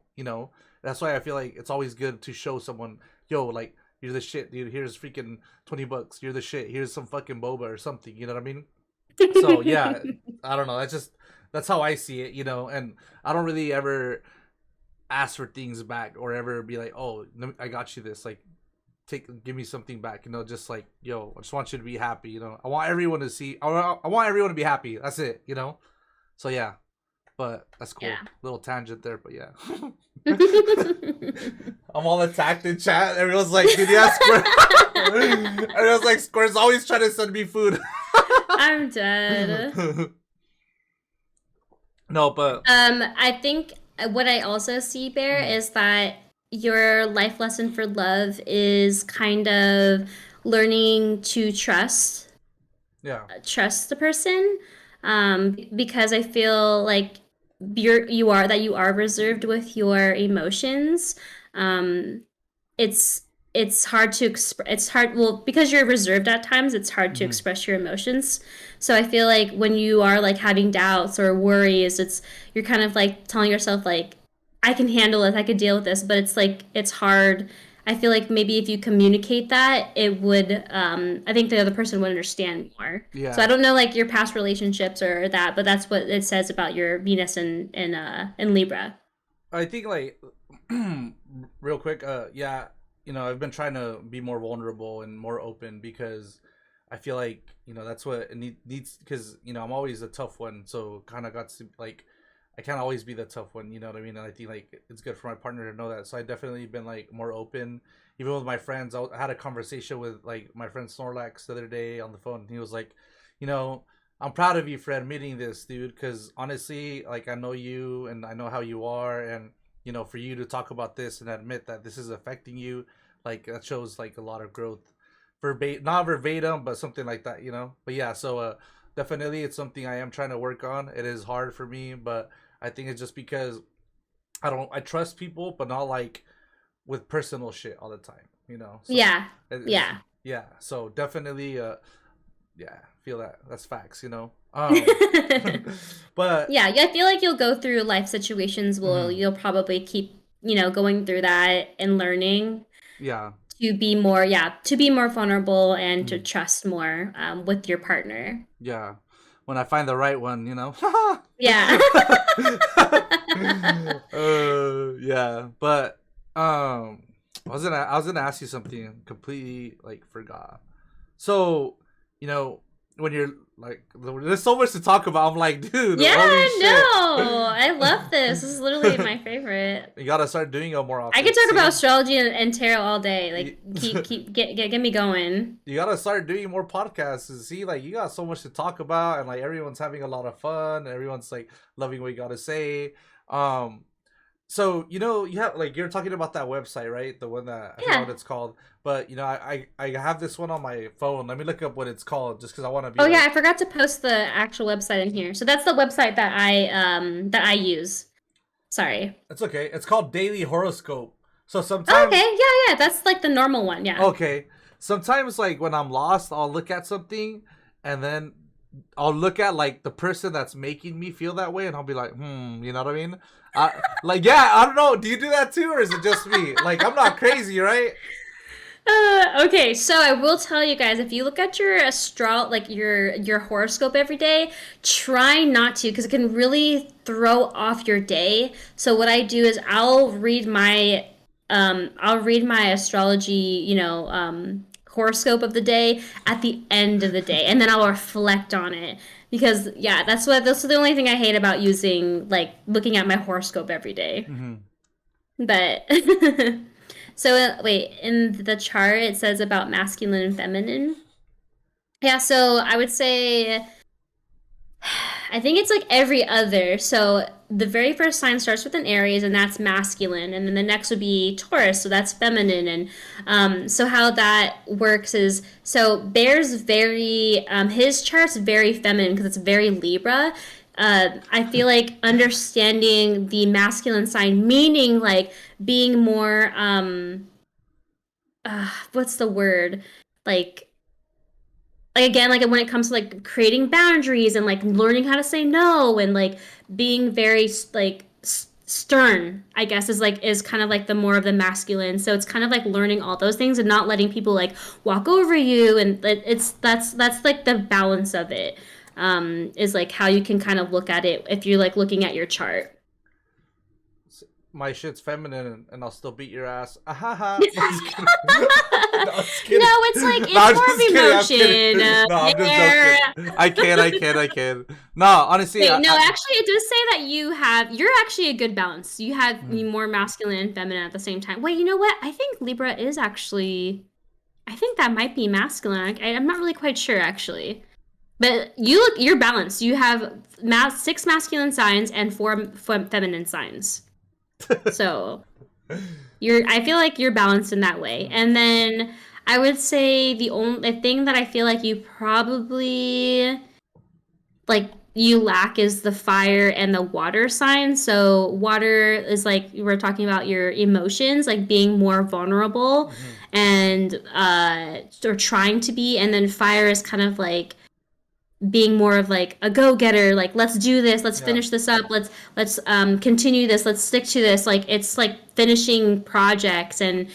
That's why I feel like it's always good to show someone, yo, like you're the shit, dude. Here's freaking $20. You're the shit. Here's some fucking boba or something. You know what I mean? So yeah, I don't know. That's how I see it. And I don't really ever ask for things back or ever be like, oh, I got you this. Like, give me something back. Just like, yo, I just want you to be happy. I want everyone to see. I want everyone to be happy. That's it. So yeah, but that's cool. Yeah. Little tangent there, but yeah. I'm all attacked in chat. Everyone's like, dude, yeah, Square. Everyone's like, Square's always trying to send me food. I'm dead. No, but I think what I also see, Bear, is that your life lesson for love is kind of learning to yeah, trust the person, because I feel like you are reserved with your emotions. Um, it's it's hard to it's hard, well, because you're reserved at times, it's hard to hmm express your emotions. So I feel like when you are like having doubts or worries, you're kind of like telling yourself like, I can handle it, I can deal with this, but it's like it's hard. I feel like maybe if you communicate that, it would, I think the other person would understand more. So I yeah. don't know like your past relationships or that, but that's what it says about your Venus in Libra. I think like real quick, yeah, I've been trying to be more vulnerable and more open because I feel like that's what it needs because I'm always a tough one, so kind of got to like I can't always be the tough one, you know what I mean? And I think like it's good for my partner to know that. So I definitely been like more open, even with my friends. I had a conversation with like my friend Snorlax the other day on the phone. And he was like, you know, I'm proud of you for admitting this, dude. Because honestly, like I know you and I know how you are, and for you to talk about this and admit that this is affecting you, like that shows like a lot of growth. Not verbatim, but something like that. But yeah, so definitely it's something I am trying to work on. It is hard for me, but I think it's just because I trust people, but not like with personal shit all the time. So Yeah. it's Yeah. yeah. So definitely, yeah, feel that. That's facts. But Yeah, I feel like you'll go through life situations where mhm, you'll probably keep, going through that and learning yeah, to be more vulnerable and to mhm, trust more, with your partner. yeah. When I find the right one. Yeah. Yeah, but I was gonna ask you something completely like forgot. So, you know, when you're like, there's so much to talk about. I'm like, dude, Yeah, holy shit. no. I love this. This is literally my favorite. You gotta start doing it more I could often. talk about See, astrology and tarot all day. you, Like get me going. you gotta start doing more podcasts. And see, like, you got so much to talk about, and like everyone's having a lot of fun. Everyone's like loving what you gotta say. Um, So you have like you're talking about that website, right? The one that I forgot Yeah. what it's called, but I have this one on my phone. Let me look up what it's called, just because I want to be Oh yeah, like, I forgot to post the actual website in here. So that's the website that I use. Sorry. it's okay. It's called Daily Horoscope. So Oh, okay. sometimes, Yeah, yeah. That's like the normal one. Yeah. okay, sometimes like when I'm lost, I'll look at something, and then I'll look at like the person that's making me feel that way, and I'll be like, you know what I mean? Like, yeah, I don't know. Do you do that too, or is it just me? Like, I'm not crazy, right? Okay, so I will tell you guys, if you look at your like your horoscope every day, try not to because it can really throw off your day. So what I do is I'll read my astrology, horoscope of the day at the end of the day, and then I'll reflect on it. because yeah, that's the only thing I hate about using like looking at my horoscope every day. Hmm. But so wait, in the chart it says about masculine and feminine. Yeah, so I would say I think it's like every other. So the very first sign starts with an Aries, and that's masculine, and then the next would be Taurus, so that's feminine. And so how that works is so Bear's very his chart's very feminine because it's very Libra. I feel like understanding the masculine sign, meaning like being more what's the word, like again, like when it comes to like creating boundaries and like learning how to say no and like being very like stern, I guess is kind of like the more of the masculine. So it's kind of like learning all those things and not letting people like walk over you, and it's that's like the balance of it. Is like how you can kind of look at it if you're like looking at your chart. My shit's feminine, and I'll still beat your ass. Ah, ha, ha. No, I'm just kidding. No, I'm just kidding. No, it's like No, I'm it's just kidding. I'm more kidding. emotion. No, I'm just There. joking. I can. No, honestly, Wait, no, actually, it does say that you're actually a good balance. You have Mhm. more masculine and feminine at the same time. Wait, you know what? I think Libra is actually, I think that might be masculine. I'm not really quite sure, actually. But you're balanced. You have six masculine signs and four feminine signs. So I feel like you're balanced in that way. And then I would say the only thing that I feel like you probably like you lack is the fire and the water sign. So water is like we're talking about your emotions, like being more vulnerable Mhm. and or trying to be, and then fire is kind of like being more of like a go-getter, like let's do this, let's Yeah. finish this up, let's continue this, let's stick to this. Like it's like finishing projects and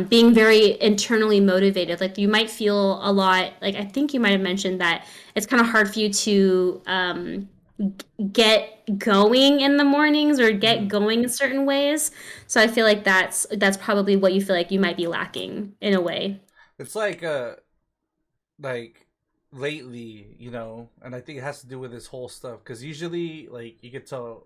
being very internally motivated. Like you might feel a lot, like I think you might have mentioned that it's kind of hard for you to get going in the mornings or get Mhm. going in certain ways. So I feel like that's probably what you feel like you might be lacking in a way. It's like lately, and I think it has to do with this whole stuff. Because usually, like you could tell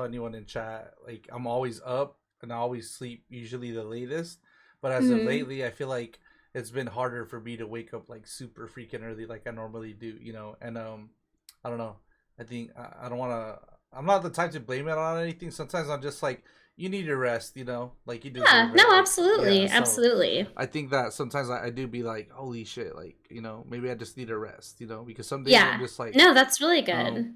anyone in chat, like I'm always up and I always sleep usually the latest. But as of Mm-hmm. lately, I feel like it's been harder for me to wake up like super freaking early, like I normally do. And I don't know. I think I don't want to. I'm not the type to blame it on anything. Sometimes I'm just like, you need your rest, like you Yeah, deserve no, it. Like, yeah. absolutely, So absolutely. I think that sometimes I do be like, holy shit, like, maybe I just need a rest, because some days I'm Yeah. just like, No, that's really um,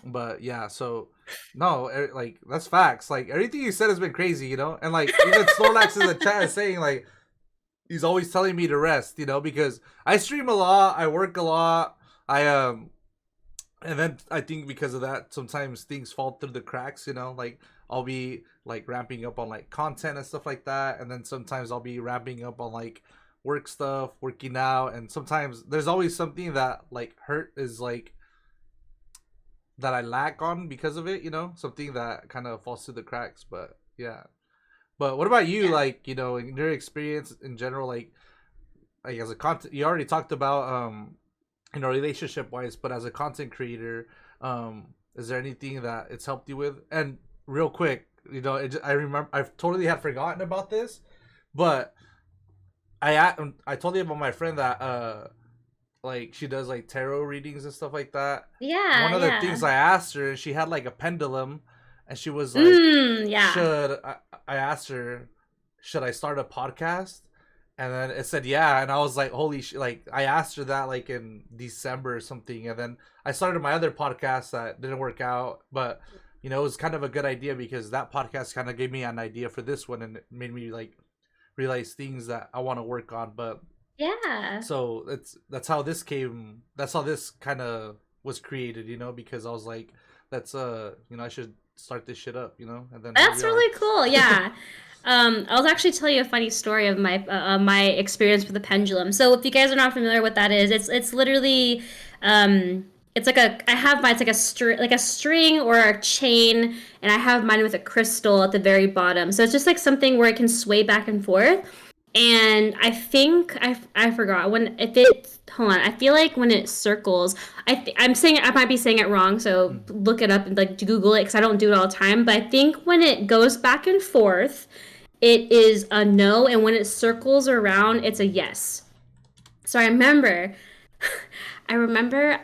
good. but yeah, so no, like, that's facts. Like, everything you said has been crazy, and like, even Snorlax in the chat is saying, like, he's always telling me to rest, because I stream a lot, I work a lot, and then I think because of that, sometimes things fall through the cracks, like I'll be like ramping up on like content and stuff like that, and then sometimes I'll be ramping up on like work stuff, working out, and sometimes there's always something that like hurt is like that I lack on because of it, something that kind of falls through the cracks. But yeah. But what about you? Yeah. Like, in your experience in general, like as a content, you already talked about relationship wise, but as a content creator, is there anything that it's helped you with? And real quick, I remember I've totally had forgotten about this, but I told you about my friend that like she does like tarot readings and stuff like that. One Yeah, of the things yeah. I asked her, she had like a pendulum, and she was like, Yeah. "Should I asked her, should I start a podcast?" And then it said yeah, and I was like, "Holy shit!" Like I asked her that like in December or something, and then I started my other podcast that didn't work out, but it was kind of a good idea because that podcast kind of gave me an idea for this one, and it made me like realize things that I want to work on. But Yeah. so that's how this came. That's how this kind of was created, because I was like, that's I should start this shit up, and then here we That's are. really cool. Yeah. I'll actually tell you a funny story of my experience with the pendulum. So if you guys are not familiar with that is, it's literally it's like I have mine, it's like a string or a chain, and I have mine with a crystal at the very bottom. So it's just like something where it can sway back and forth. And I think I forgot when if it hold on. I feel like when it circles, I'm saying I might be saying it wrong, so Mm. look it up and like Google it because I don't do it all the time. But I think when it goes back and forth, it is a no, and when it circles around, it's a yes. So I remember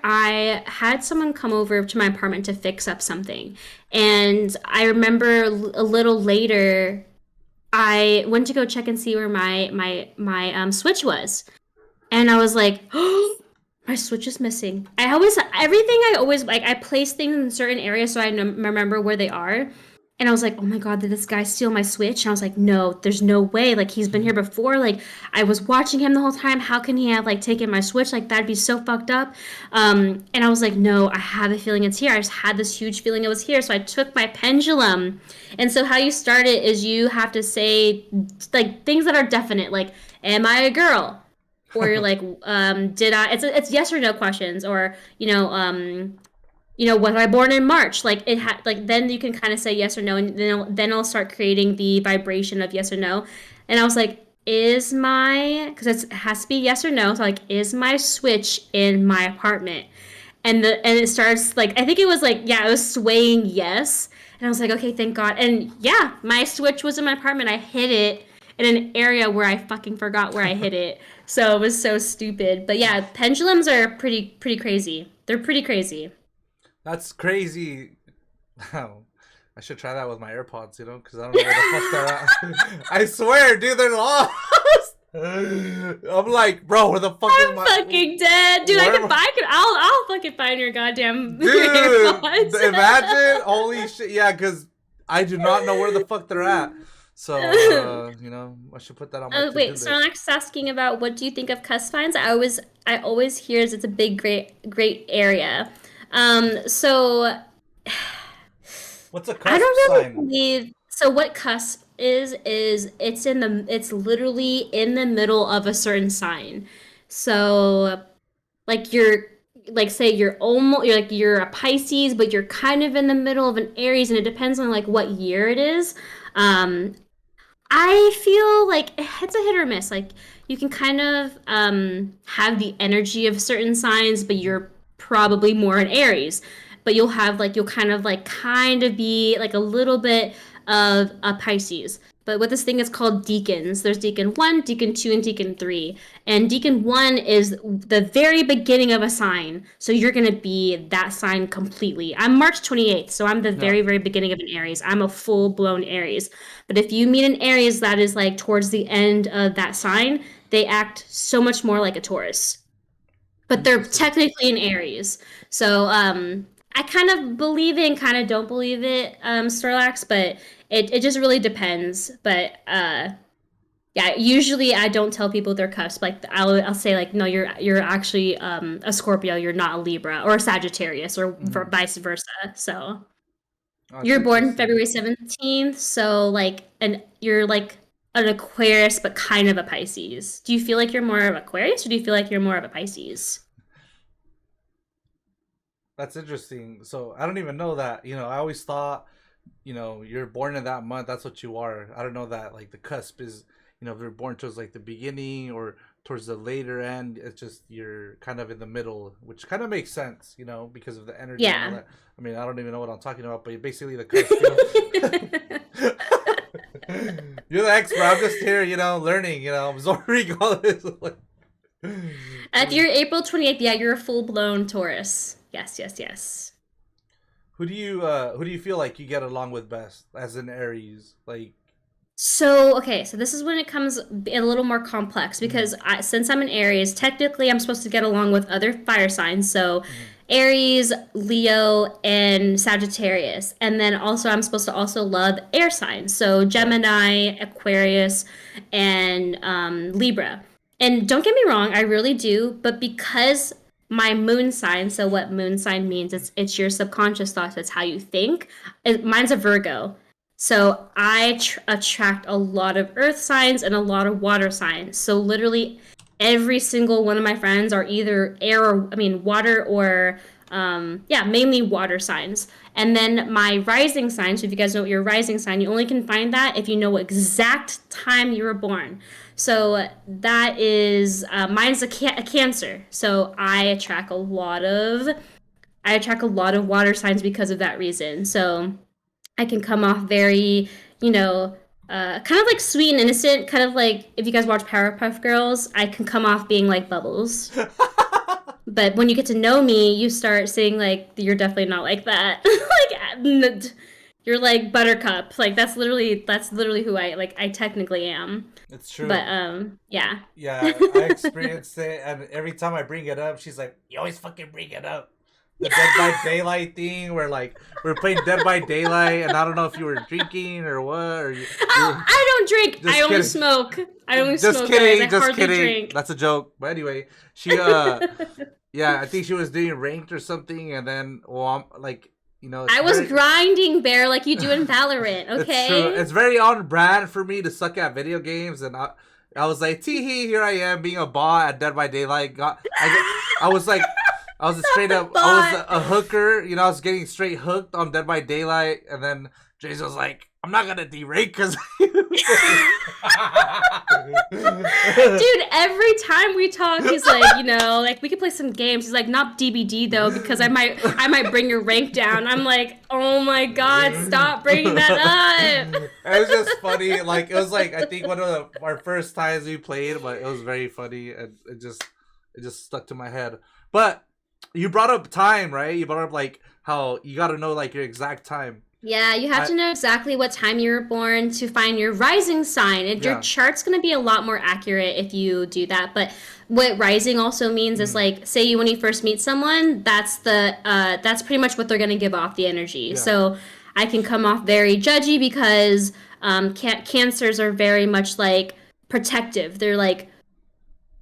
I had someone come over to my apartment to fix up something. And I remember a little later, I went to go check and see where my switch was. And I was like, oh, my switch is missing. Everything I always, like, I place things in certain areas so I remember where they are. And I was like, oh my God, did this guy steal my switch? And I was like, no, there's no way. Like, he's been here before. Like, I was watching him the whole time. How can he have, like, taken my switch? Like, that'd be so fucked up. And I was like, no, I have a feeling it's here. I just had this huge feeling it was here. So I took my pendulum. And so how you start it is you have to say, like, things that are definite. Like, am I a girl? Or you're like, did I? It's yes or no questions, or was I born in March? Like like then you can kind of say yes or no, and then I'll start creating the vibration of yes or no. And I was like, because it has to be yes or no. So like, is my switch in my apartment? And it starts like I think it was like yeah, it was swaying yes, and I was like, okay, thank God. And yeah, my switch was in my apartment. I hid it in an area where I fucking forgot where I hid it. So it was so stupid. But yeah, pendulums are pretty crazy. They're pretty crazy. That's crazy. Wow. I should try that with my AirPods, because I don't know where the fuck they're at. I swear, dude, they're lost. I'm like, bro, where the fuck is I'm my fucking dead, dude. where am I'll fucking find your goddamn Dude, AirPods. imagine, holy shit, yeah, because I do not know where the fuck they're at. So, I should put that on my Oh to-do wait, list. so Alex asking about what do you think of cusp finds? I always hear it's a big great area. So What's a I cusp don't really sign? believe. So what cusp is it's literally in the middle of a certain sign. So like say you're a Pisces, but you're kind of in the middle of an Aries, and it depends on like what year it is. Um, I feel like it's a hit or miss. Like you can kind of have the energy of certain signs, but you're probably more an Aries. But you'll kind of be like a little bit of a Pisces. But what this thing is called deacons. There's Deacon 1, Deacon 2, and Deacon 3. And Deacon 1 is the very beginning of a sign. So you're going to be that sign completely. I'm March 28th, so I'm the No. very, very beginning of an Aries. I'm a full blown Aries. But if you meet an Aries that is like towards the end of that sign, they act so much more like a Taurus. But they're Interesting. technically an Aries. So I kind of believe it and kind of don't believe it, Starlax, but it just really depends. But yeah, usually I don't tell people their cusp. Like I'll say like, no, you're actually a Scorpio. You're not a Libra or a Sagittarius or Hmm. vice versa. So Oh, it's you're born interesting. February 17th, so you're like an Aquarius, but kind of a Pisces. Do you feel like you're more of Aquarius, or do you feel like you're more of a Pisces? That's interesting. So I don't even know that. I always thought, you're born in that month. That's what you are. I don't know that like the cusp is, if you're born towards like the beginning or towards the later end. It's just you're kind of in the middle, which kind of makes sense, because of the energy and all Yeah. that. I mean, I don't even know what I'm talking about, but basically the cusp. You're the expert. I'm just here, learning, absorbing all this. If you're April 28th, yeah, you're a full blown Taurus. Yes, yes, yes. Who do you feel like you get along with best as an Aries? Like, So this is when it comes a little more complex mm-hmm, because since I'm an Aries, technically I'm supposed to get along with other fire signs. So mm-hmm, Aries, Leo, and Sagittarius. And then also I'm supposed to also love air signs. So right. Gemini, Aquarius, and Libra. And don't get me wrong, I really do. But because my moon sign, so what moon sign means, it's your subconscious thoughts. It's how you think. Mine's a Virgo. So I attract a lot of earth signs and a lot of water signs. So literally every single one of my friends are either water or Yeah, mainly water signs. And then my rising sign, so if you guys know what your rising sign, you only can find that if you know what exact time you were born. So that is mine's a Cancer. So I attract a lot of water signs because of that reason. So I can come off very, you know, kind of like sweet and innocent, kind of like if you guys watch Powerpuff Girls, I can come off being like Bubbles. But when you get to know me, you start saying like you're definitely not like that. You're like Buttercup. Like that's literally who I technically am. It's But true. yeah. Yeah, I experienced it, and every time I bring it up, she's like, "You always fucking bring it up." The Dead by Daylight thing, where like we're playing Dead by Daylight, and I don't know if you were drinking or what, or you I don't drink. just I only kidding, smoke. I only just smoke, guys. I kidding, just hardly kidding. drink. That's a joke. But anyway, she yeah, I think she was doing ranked or something, and then well, I'm like, it's I was very, grinding bear like you do in Valorant, it's true. okay? It's very on brand for me to suck at video games, and I was like, tee hee, here I am being a bot at Dead by Daylight. I was like, I was straight up, I was Bot. a hooker. I was getting straight hooked on Dead by Daylight, and then Jason was like, I'm not gonna derate because. Dude, every time we talk, he's like, like we could play some games. He's like, not DBD though, because I might bring your rank down. I'm like, oh my god, stop bringing that up. It was just funny. Like it was like I think one of our first times we played, but it was very funny and it just stuck to my head. But you brought up time, right? You brought up like how you got to know like your exact time. Yeah, you have I to know exactly what time you were born to find your rising sign. And your Yeah. chart's going to be a lot more accurate if you do that. But what rising also means is Mm, like, say you when you first meet someone, that's pretty much what they're going to give off the energy. yeah. So I can come off very judgy because cancers are very much like protective. They're like,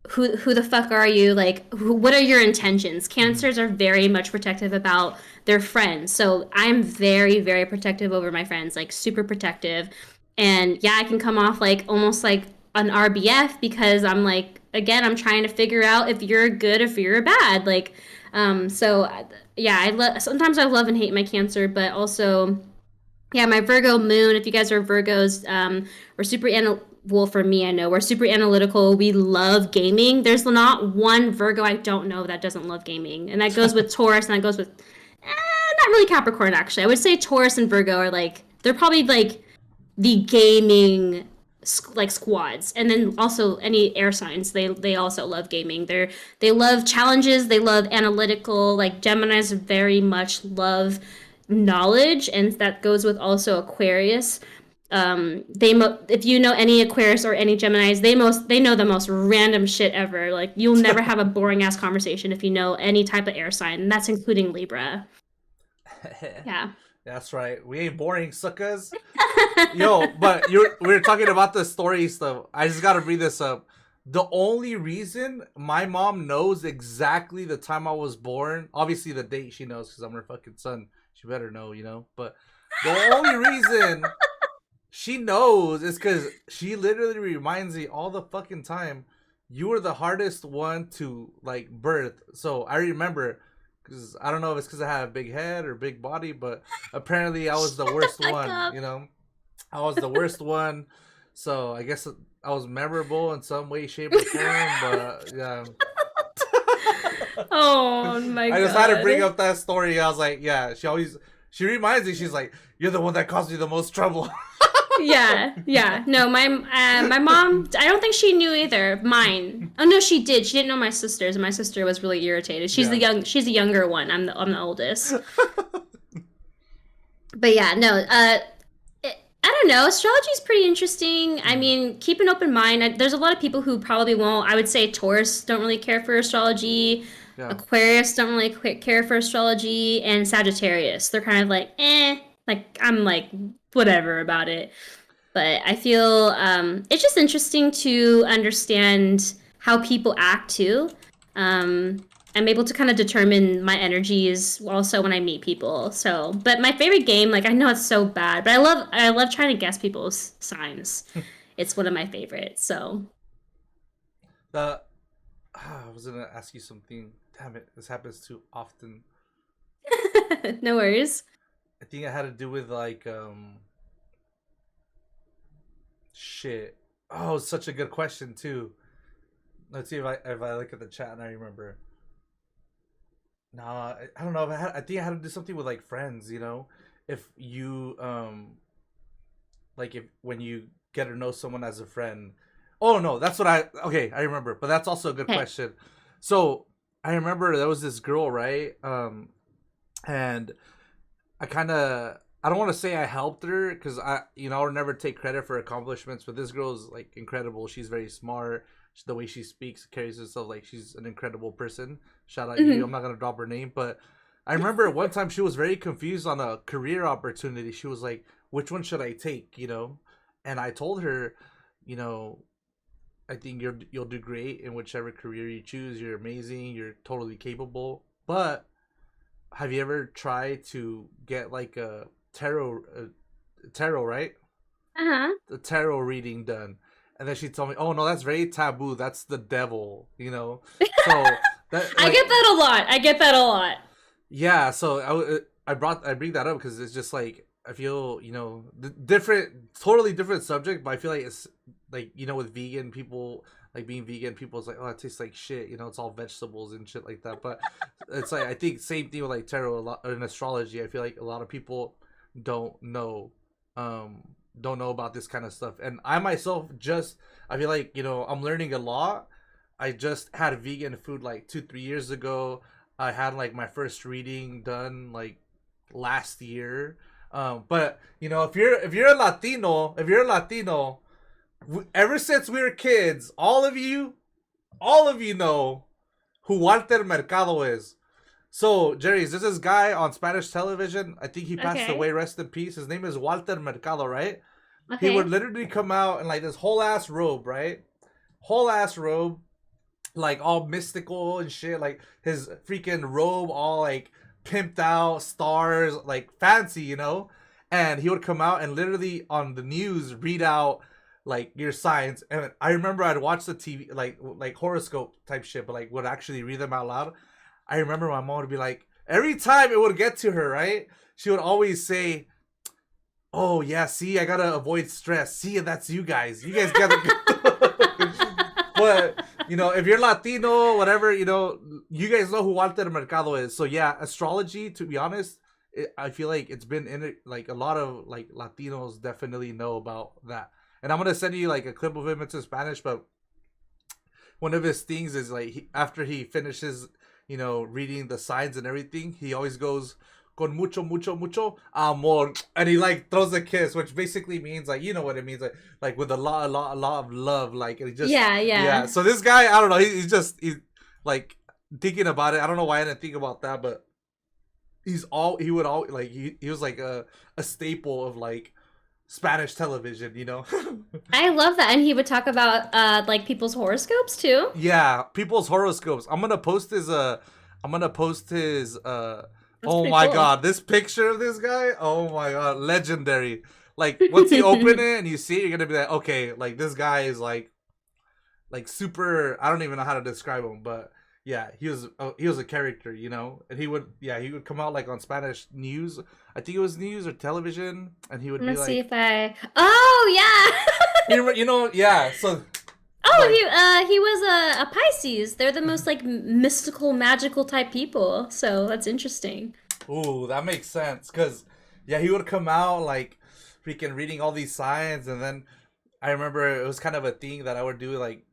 who the fuck are you? Like, what are your intentions? Mhm. Cancers are very much protective about their friends. So I'm very, very protective over my friends, like super protective. And yeah, I can come off like almost like an RBF because I'm like, again, I'm trying to figure out if you're good, if you're bad. Like, so yeah, sometimes I love and hate my Cancer, but also yeah, my Virgo moon. If you guys are Virgos, we're super well, for me, I know we're super analytical. We love gaming. There's not one Virgo I don't know that doesn't love gaming, and that goes with Taurus, and that goes with not really Capricorn. Actually, I would say Taurus and Virgo are like they're probably like the gaming like squads, and then also any air signs they also love gaming. They love challenges. They love analytical. Like Gemini's very much love knowledge, and that goes with also Aquarius. If you know any Aquarius or any Geminis, they know the most random shit ever. Like you'll never have a boring ass conversation if you know any type of air sign, and that's including Libra. Yeah. That's right. We ain't boring suckers. Yo, but we're talking about the story stuff. I just gotta bring this up. The only reason my mom knows exactly the time I was born, obviously the date she knows because I'm her fucking son. She better know. But the only reason she knows is because she literally reminds me all the fucking time. You were the hardest one to like birth. So I remember because I don't know if it's because I had a big head or big body, but apparently I was the worst Fuck one. up. I was the worst one. So I guess I was memorable in some way, shape, or form. But yeah, Oh my I just had to bring god. up that story. I was like, yeah, she reminds me. She's like, you're the one that caused me the most trouble. Yeah, yeah. No, my mom. I don't think she knew either. Mine. Oh no, she did. She didn't know my sisters, and my sister was really irritated. Yeah. She's the younger one. I'm the oldest. But yeah, no. I don't know. Astrology is pretty interesting. I Mhm. mean, keep an open mind. There's a lot of people who probably won't. I would say Taurus don't really care for astrology. Yeah. Aquarius don't really care for astrology, and Sagittarius. They're kind of like, eh. Like I'm like whatever about it. But I feel it's just interesting to understand how people act too. I'm able to kind of determine my energies also when I meet people. So, but my favorite game, like I know it's so bad, but I love trying to guess people's signs. It's one of my favorites. So, The I was gonna ask you something. Damn it, this happens too often. No worries. I think it had to do with like shit. Oh, such a good question too. Let's see if I look at the chat and I remember. Nah, I don't know. I think I had to do something with like friends. You know, if you like if when you get to know someone as a friend. Oh no, that's what I. Okay, I remember. But that's also a good Okay. question. So I remember there was this girl, right? And I don't want to say I helped her because I would never take credit for accomplishments, but this girl is like incredible. She's very smart. The way she speaks, carries herself like she's an incredible person. Shout out you. I'm Hmm. not gonna drop her name, but I remember one time she was very confused on a career opportunity. She was like, "Which one should I take?" And I told her, you know, I think you'll do great in whichever career you choose. You're amazing. You're totally capable, but have you ever tried to get like a tarot, right? Uh-huh. The tarot reading done? And then she told me, "Oh no, that's very taboo. That's the devil." So that I like get that a lot. I get that a lot. yeah. So I bring that up because it's just like I feel different, totally different subject, but I feel like it's like with vegan people. Like being vegan, people's like, oh, it tastes like shit. It's all vegetables and shit like that. But it's like I think same thing with like tarot a lot in astrology. I feel like a lot of people don't know, um, don't know about this kind of stuff. And I myself just, I feel like I'm learning a lot. I just had vegan food like 2 3 years ago. I had like my first reading done like last year. But if you're a Latino, ever since we were kids, all of you know who Walter Mercado is. So, Jerry's, this is guy on Spanish television. I think he passed Okay. away. Rest in peace. His name is Walter Mercado, right? He would Okay. literally come out in like this whole ass robe, right? Whole ass robe, like all mystical and shit. Like his freaking robe, all like pimped out, stars, like fancy. And he would come out and literally on the news read out like your signs. And I remember I'd watch the TV like horoscope type shit, but like would actually read them out loud. I remember my mom would be like, every time it would get to her, right? She would always say, "Oh yeah, see, I gotta avoid stress. See, that's you guys. You guys gotta." But if you're Latino, whatever, you guys know who Walter Mercado is. So yeah, astrology. To be honest, I feel like it's been in it. Like a lot of like Latinos definitely know about that. And I'm gonna send you like a clip of him. It's in Spanish, but one of his things is like after he finishes, reading the signs and everything, he always goes con mucho mucho mucho amor, and he like throws a kiss, which basically means like what it means, like with a lot of love, like it just Yeah, yeah. yeah. So this guy, I don't know, he's like thinking about it. I don't know why I didn't think about that, but he would all like he was like a staple of like Spanish television. I love that. And he would talk about like people's horoscopes too. Yeah, people's horoscopes. I'm gonna post his That's oh pretty my cool. god, this picture of this guy, oh my god, legendary. Like once you open it and you see it, you're gonna be like, okay, like this guy is like super, I don't even know how to describe him, but yeah, he was a character. And he would come out like on Spanish news. I think it was news or television, and he would I'm be gonna see like, if I. Oh yeah. yeah, so Oh, like he was a Pisces. They're the most like mystical, magical type people. So that's interesting. ooh, that makes sense. Cause yeah, he would come out like freaking reading all these signs, and then I remember it was kind of a thing that I would do like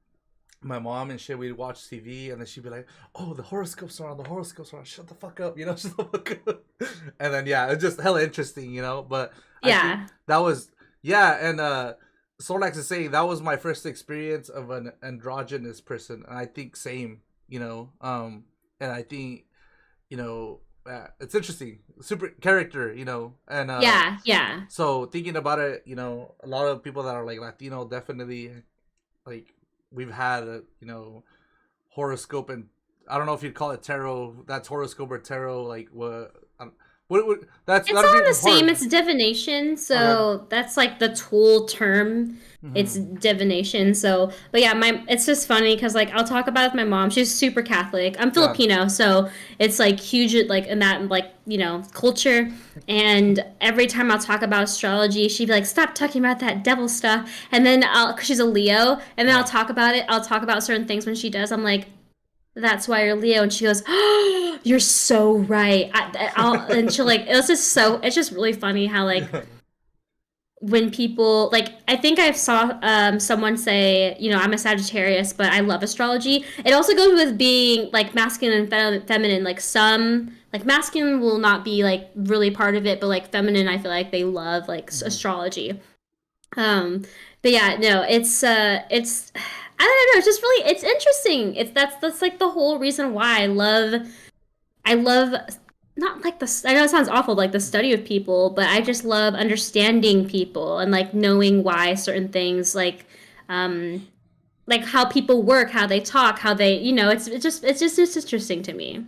my mom and shit. We'd watch TV, and then she'd be like, "Oh, the horoscopes are on. The horoscopes are on. Shut the fuck up, shut the fuck up." And then yeah, it's just hella interesting. But I think Yeah. that was yeah, and Sorlax is saying that was my first experience of an androgynous person, and I think same. And I think it's interesting, super character, and Yeah. Yeah. so thinking about it, a lot of people that are like Latino definitely like we've had horoscope, and I don't know if you'd call it tarot. That's horoscope or tarot. Like that's a It's lot of all the people same. horror. It's divination. Okay. So that's like the tool term. it's Mm-hmm. divination. So, but yeah, my it's just funny because like I'll talk about it with my mom. She's super Catholic. I'm Yeah. Filipino, so it's like huge like in that like culture. And every time I'll talk about astrology, she'd be like, "Stop talking about that devil stuff." And then cause she's a Leo, and then I'll Yeah. talk about it. I'll talk about certain things when she does. I'm like, "That's why you're Leo," and she goes, "Oh, you're so right." And she'll like, it's just really funny how like Yeah. when people like I think I saw someone say, I'm a Sagittarius, but I love astrology. It also goes with being like masculine and feminine. Like some like masculine will not be like really part of it, but like feminine, I feel like they love like Mm-hmm. astrology. Um, but yeah, no, it's I don't know. It's just really it's interesting. That's like the whole reason why I love not like the I know it sounds awful like the study of people, but I just love understanding people and like knowing why certain things um like how people work, how they talk, how they it's just interesting to me.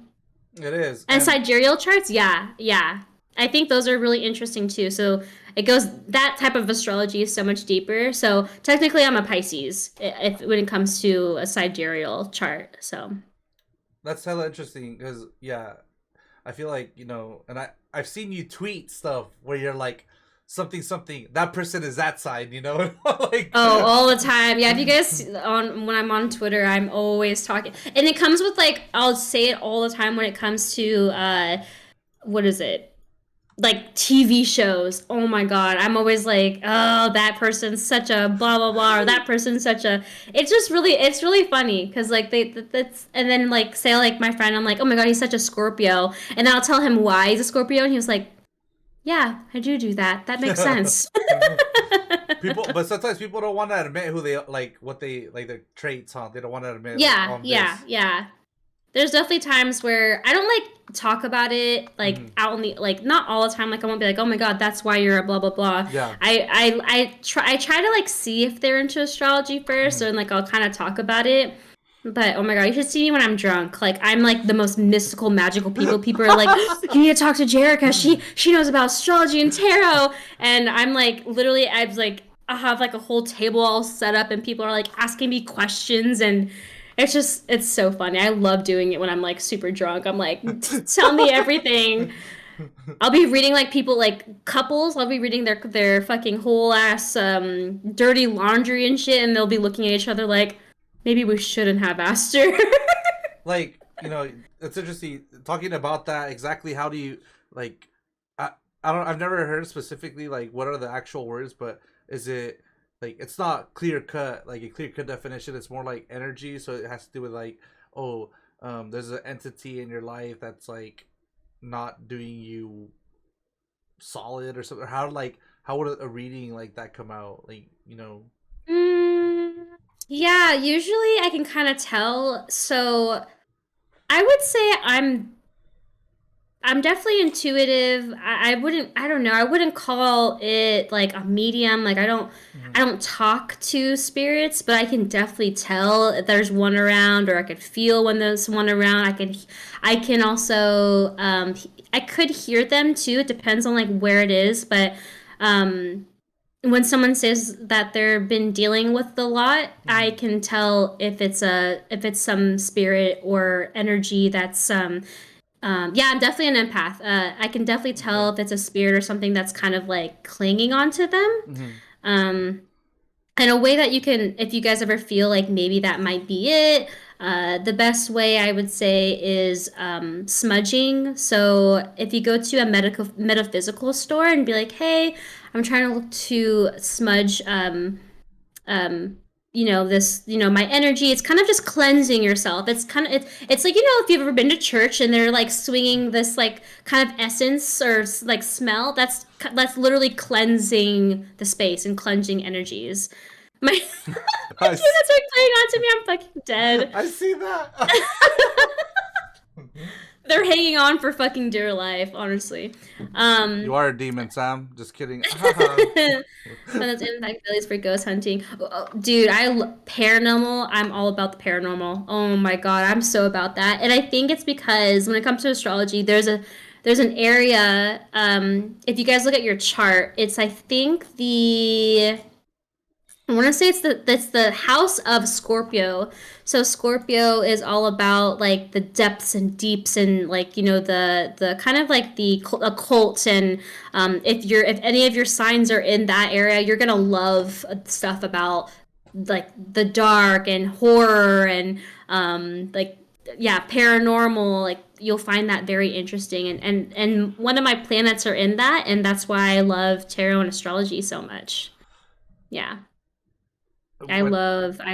It is, And and sidereal charts, yeah, yeah. I think those are really interesting too. So it goes that type of astrology is so much deeper. So technically I'm a Pisces if when it comes to a sidereal chart. So that's hella interesting because yeah, I feel like and I've seen you tweet stuff where you're like something something that person is that side, like oh, all the time. Yeah, if you guys on when I'm on Twitter, I'm always talking. And it comes with like I'll say it all the time when it comes to what is it? Like TV shows. Oh my god. I'm always like, "Oh, that person's such a blah blah blah," or that person's such a it's really funny cuz like that's and then like say like my friend I'm like, "Oh my god, he's such a Scorpio." And then I'll tell him why he's a Scorpio and he was like, "Yeah, I do that. That makes sense." people, but sometimes people don't want to admit who they like, what they like their traits, huh? They don't want to admit like, oh, Yeah, I'm yeah, this. yeah. There's definitely times where I don't like talk about it like Hmm. out in the like not all the time. Like I won't be like, oh my god, that's why you're a blah blah blah. Yeah. I try to like see if they're into astrology first, Hmm. and like I'll kind of talk about it. But oh my god, you should see me when I'm drunk. Like I'm like the most mystical, magical people. People are like, you need to talk to Jerica. She knows about astrology and tarot. And I'm like literally, I have like a whole table all set up, and people are like asking me questions, and it's so funny. I love doing it when I'm like super drunk. I'm like, tell me everything. I'll be reading like people like couples. I'll be reading their fucking whole ass dirty laundry and shit, and they'll be looking at each other like maybe we shouldn't have asked her. Like it's interesting talking about that. Exactly, how do you like? I I don't. I've never heard specifically like what are the actual words, but is it like it's not clear cut like a clear cut definition? It's more like energy, so it has to do with like, oh, there's an entity in your life that's like not doing you solid or something. How would a reading like that come out? Like mm, yeah, usually I can kind of tell. So I would say I'm definitely intuitive. I don't know. I wouldn't call it like a medium. Like Mhm. I don't talk to spirits, but I can definitely tell if there's one around, or I could feel when there's one around. I can also, I could hear them too. It depends on like where it is, but, um, when someone says that they've been dealing with the lot, I Mhm. can tell if it's some spirit or energy that's yeah, I'm definitely an empath. I can definitely Okay. tell if it's a spirit or something that's kind of like clinging onto them. Mhm. Um, and a way that you can, if you guys ever feel like maybe that might be it, the best way I would say is smudging. So if you go to a metaphysical store and be like, hey, I'm trying to look to smudge um this my energy, it's kind of just cleansing yourself. It's like if you've ever been to church and they're like swinging this like kind of essence or like smell, that's literally cleansing the space and cleansing energies. My my I, s- kids are playing on to me. I'm fucking dead. I see that. They're hanging on for fucking dear life, honestly. You are a demon, Sam. Just kidding. When those impact values for ghost hunting. Oh, dude, paranormal. I'm all about the paranormal. Oh my god, I'm so about that. And I think it's because when it comes to astrology, there's an area. If you guys look at your chart, it's I think I want to say it's the house of Scorpio. So Scorpio is all about like the depths and deeps and like the kind of like the occult and if any of your signs are in that area, you're gonna love stuff about like the dark and horror and like yeah paranormal. Like you'll find that very interesting and one of my planets are in that, and that's why I love tarot and astrology so much. Yeah. When I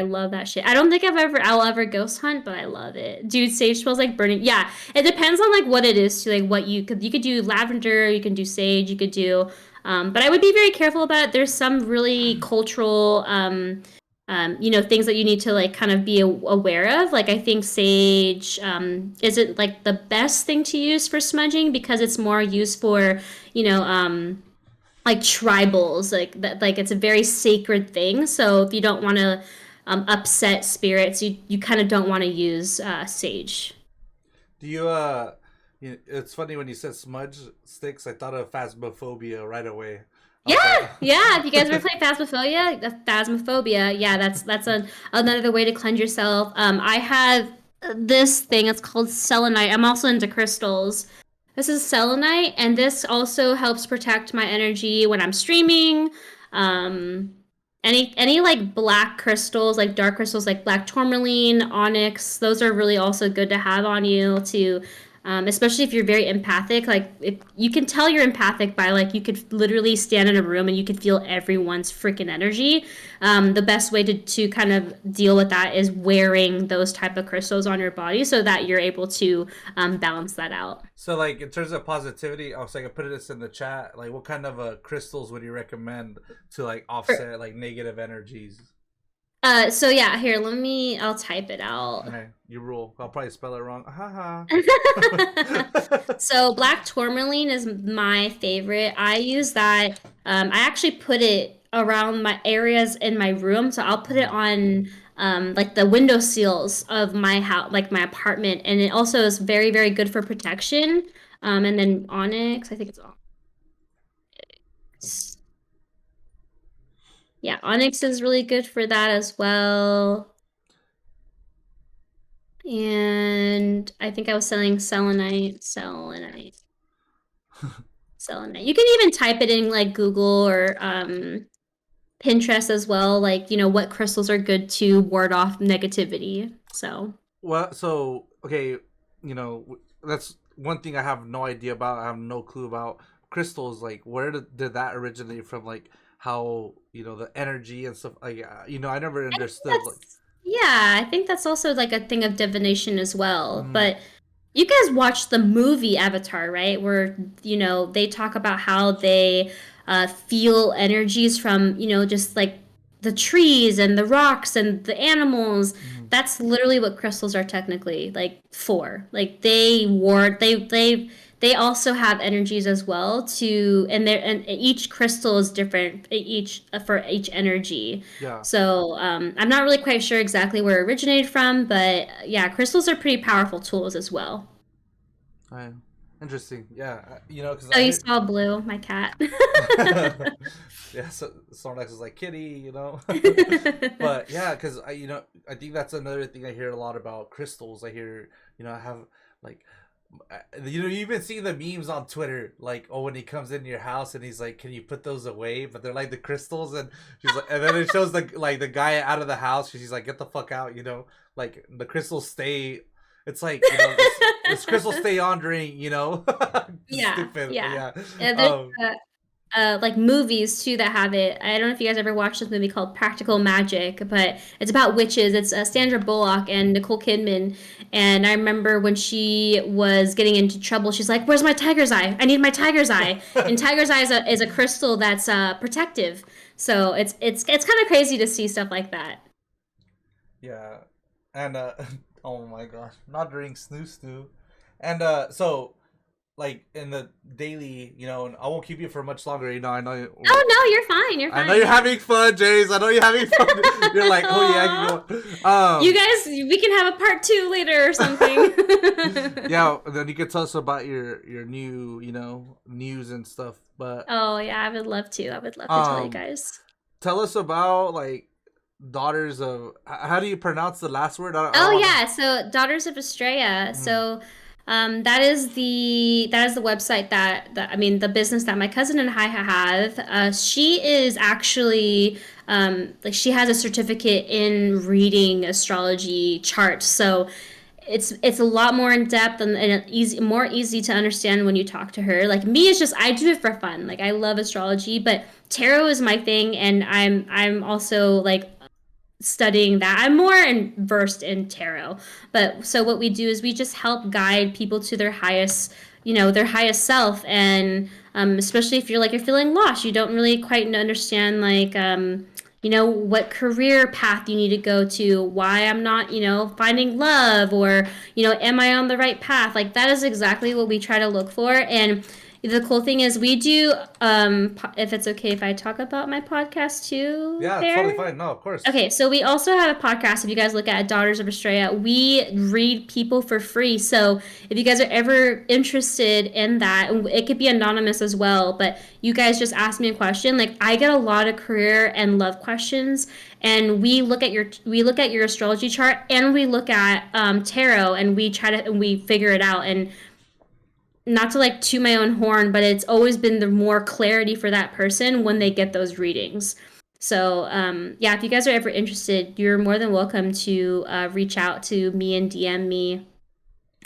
love that shit. I don't think I'll ever ghost hunt, but I love it. Dude, sage smells like burning. Yeah, it depends on like what it is to like what you could do lavender, you can do sage, you could do but I would be very careful about it. There's some really cultural things that you need to like kind of be aware of. Like I think sage isn't like the best thing to use for smudging because it's more used for, you know, like tribals like it's a very sacred thing, so if you don't want to upset spirits, you kind of don't want to use sage. do you it's funny when you said smudge sticks, I thought of phasmophobia right away. I was like, Yeah, if you guys ever play phasmophobia, yeah, another way to cleanse yourself. I have this thing, it's called selenite. I'm also into crystals. This is selenite, and this also helps protect my energy when I'm streaming. Um, any like black crystals, like dark crystals, like black tourmaline, onyx, those are really also good to have on you to, especially if you're very empathic. Like if you can tell you're empathic by like you could literally stand in a room and you could feel everyone's freaking energy. The best way to kind of deal with that is wearing those type of crystals on your body so that you're able to balance that out. so like in terms of positivity, I was like, I put this in the chat. Like, what kind of crystals would you recommend to like offset like negative energies? So yeah, here, I'll type it out. Okay, you rule. I'll probably spell it wrong. Ha ha. So black tourmaline is my favorite. I use that. I actually put it around my areas in my room. So I'll put it on like the window seals of my house, like my apartment, and it also is very, very good for protection. And then onyx, I think it's onyx. Yeah, onyx is really good for that as well. And I think I was selling selenite. You can even type it in like Google or Pinterest as well, like, what crystals are good to ward off negativity. So, Well, so okay, that's one thing I have no idea about. I have no clue about crystals. Like, where did that originate from? Like, how the energy and stuff. Like, I never I think understood. Like, I think that's also like a thing of divination as well. mm, But you guys watched the movie Avatar, right? Where, they talk about how they feel energies from, just like the trees and the rocks and the animals. mm, That's literally what crystals are technically like for. Like they ward they also have energies as well too, and each crystal is different each for each energy. yeah. So I'm not really quite sure exactly where it originated from, but yeah, crystals are pretty powerful tools as well. I, interesting. Yeah, because Oh, I you hear. saw Blue, my cat. Yeah, so Snorlax is like kitty. But yeah, because I think that's another thing I hear a lot about crystals. I hear, I have like, you even see the memes on Twitter, like, oh, when he comes in your house and he's like, can you put those away? But they're like the crystals, and she's like, and then it shows the guy out of the house. She's like, get the fuck out, like the crystals stay. It's like this crystals stay on during Yeah, stupid, yeah. yeah. There's like movies too that have it. I don't know if you guys ever watched this movie called Practical Magic, but it's about witches. It's Sandra Bullock and Nicole Kidman. And I remember when she was getting into trouble, she's like, "Where's my tiger's eye? I need my tiger's eye." And tiger's eye is a crystal that's protective. So it's kind of crazy to see stuff like that. Yeah, and oh my gosh, not during snoo snoo, and so like in the daily, and I won't keep you for much longer. I know. Oh no, you're fine. You're I know you're fine. having fun, James. I know you're having fun. You're like, oh yeah, I Aw. can go. You guys, we can have a part two later or something. Yeah. Then you can tell us about your new, news and stuff. But Oh yeah, I would love to. I would love to tell you um, guys. tell us about like daughters of. How do you pronounce the last word? I don't Oh want yeah, so Daughters of Estrella. to. So that is the website that I mean the business that my cousin and I have. She is actually like she has a certificate in reading astrology charts. So it's a lot more in depth and easy more easy to understand when you talk to her. Like me, it's just I do it for fun. Like I love astrology, but tarot is my thing, and I'm also like studying that. I'm more versed in tarot. But so what we do is we just help guide people to their highest, their highest self. And especially if you're feeling lost, you don't really quite understand what career path you need to go to, why I'm not, finding love, or, am I on the right path? Like that is exactly what we try to look for. And the cool thing is we do, if it's okay if I talk about my podcast too Yeah, it's totally there. fine. No, of course. Okay, so we also have a podcast. If you guys look at Daughters of Estrella, we read people for free. So if you guys are ever interested in that, it could be anonymous as well. But you guys just ask me a question. Like I get a lot of career and love questions, and we look at your astrology chart, and we look at tarot, and we try to and we figure it out. And not to like toot my own horn, but it's always been the more clarity for that person when they get those readings. So, yeah, if you guys are ever interested, you're more than welcome to reach out to me and DM me.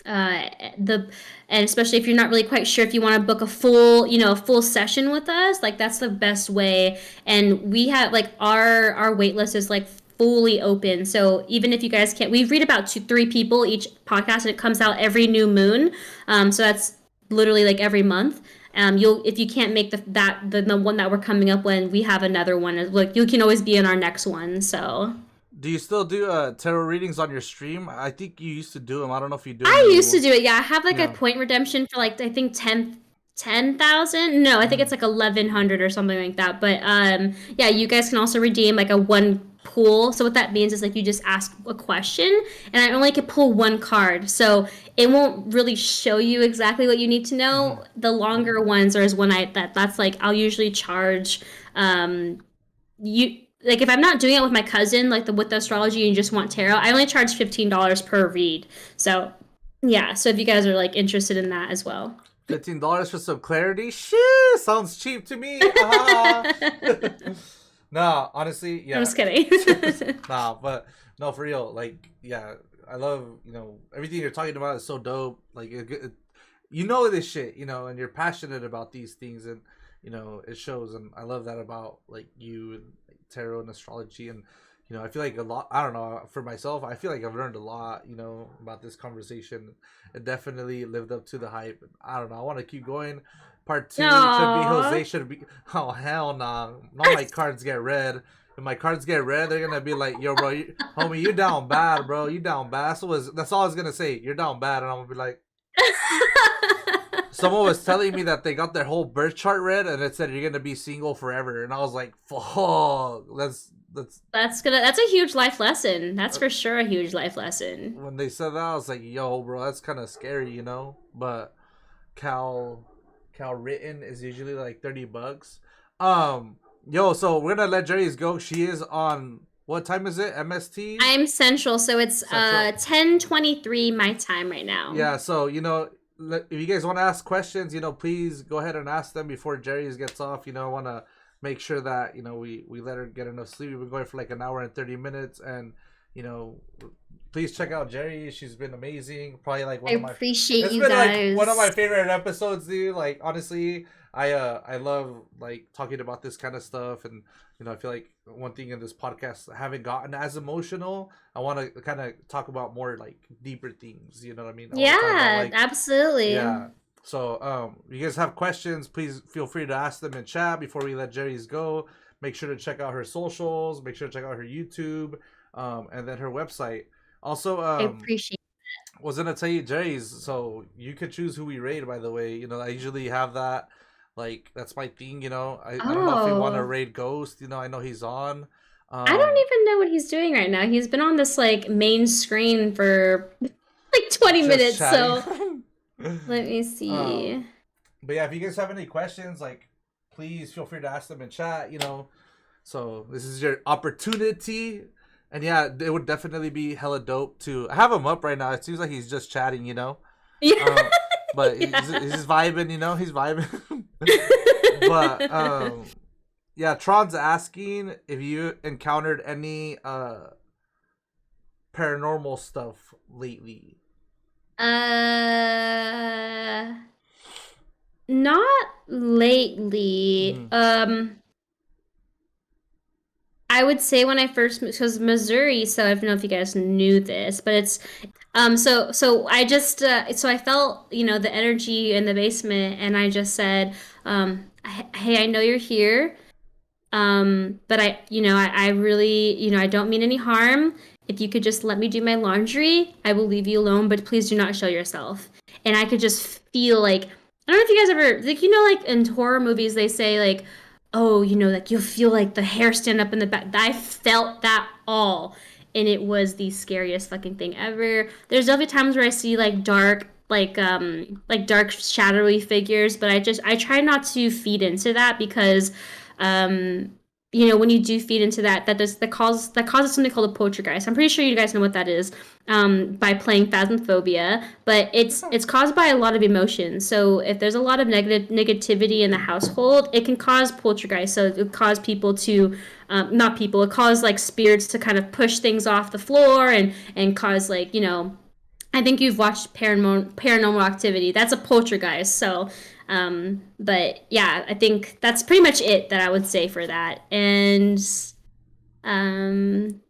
Uh, the and especially if you're not really quite sure if you want to book a full session with us, like that's the best way. And we have like our wait list is like fully open. So even if you guys can't, we read about 2-3 people each podcast, and it comes out every new moon. So that's literally like every month. You'll if you can't make the one that we're coming up when we have another one. Like you can always be in our next one. So Do you still do tarot readings on your stream? I think you used to do them. I don't know if you do them I used to anymore. do it. Yeah, I have like a Yeah. point redemption for like I think 10,000. No, I think Mm. it's like 1100 or something like that. But yeah, you guys can also redeem like a one pool. So what that means is like you just ask a question, and I only can pull one card. So it won't really show you exactly what you need to Mm-hmm. know. The longer ones are is when that's like I'll usually charge you like if I'm not doing it with my cousin, like with the astrology and you just want tarot, I only charge $15 per read. So yeah, so if you guys are like interested in that as well. $15 for some clarity? Shit, sounds cheap to me. Ah. Nah, honestly, I'm yeah. just kidding. Nah, but no, for real. Like, yeah, I love everything you're talking about is so dope. Like, you know this shit, and you're passionate about these things, and it shows. And I love that about like you and like, tarot and astrology, and I feel like a lot. I don't know for myself. I feel like I've learned a lot, about this conversation. It definitely lived up to the hype. I don't know. I want to keep going. Part two should be Aww. Jose. Should be. Oh hell nah. All my cards get read. If my cards get red, they're gonna be like, "Yo, bro, homie, you down bad, bro. You down bad." That's all I was gonna say. You're down bad, and I'm gonna be like, someone was telling me that they got their whole birth chart read, and it said you're gonna be single forever, and I was like, "Fuck, that's." That's a huge life lesson. That's for sure a huge life lesson. When they said that, I was like, "Yo, bro, that's kind of scary, But Cal, Cal written is usually like $30. Yo, so we're gonna let Jerriies go. She is on what time is it? MST I'm central, so it's Central. 10:23 my time right now. Yeah, so if you guys want to ask questions, please go ahead and ask them before Jerriies gets off. I want to make sure that we let her get enough sleep. We've been going for like an hour and 30 minutes, and you know, please check out Jerriies. She's been amazing. Probably like I one of my. appreciate It's you been like one of my guys. favorite episodes, dude. Like honestly, I love like talking about this kind of stuff, and I feel like one thing in this podcast I haven't gotten as emotional. I want to kind of talk about more like deeper things. You know what I mean? I want to talk about Yeah, like absolutely. yeah. So you guys have questions, please feel free to ask them in chat before we let Jerriies go. Make sure to check out her socials. Make sure to check out her YouTube, and then her website. Also, I appreciate. was gonna tell you Jerriies, so you could choose who we raid. By the way, I usually have that. Like that's my thing. I don't know if you want to Oh, raid Ghost. I know he's on. I don't Um, even know what he's doing right now. He's been on this like main screen for like 20 just minutes. chatting. So let me um, see. but yeah, if you guys have any questions, like please feel free to ask them in chat. So this is your opportunity. And yeah, it would definitely be hella dope to have him up right now. It seems like he's just chatting, you know. Yeah. Um, but Yeah. he's just vibing, you know. He's vibing. But yeah, Tron's asking if you encountered any paranormal stuff lately. uh, Not lately. Mm-hmm. I would say when I first moved, because Missouri, so I don't know if you guys knew this, but it's so I just so I felt, the energy in the basement, and I just said, hey, I know you're here. But I really, I don't mean any harm. If you could just let me do my laundry, I will leave you alone, but please do not show yourself. And I could just feel like, I don't know if you guys ever, like, like in horror movies, they say, like, oh, like you'll feel like the hair stand up in the back. I felt that all. And it was the scariest fucking thing ever. There's definitely times where I see like dark, like dark shadowy figures, but I try not to feed into that because um when you do feed into that, that causes something called a poltergeist. I'm pretty sure you guys know what that is, by playing Phasmophobia, but it's caused by a lot of emotions. So if there's a lot of negativity in the household, it can cause poltergeist. So it would cause people to, not people, it cause like spirits to kind of push things off the floor and cause, like, I think you've watched Paranormal Activity. That's a poltergeist. So, but yeah, I think that's pretty much it that I would say for that. And um,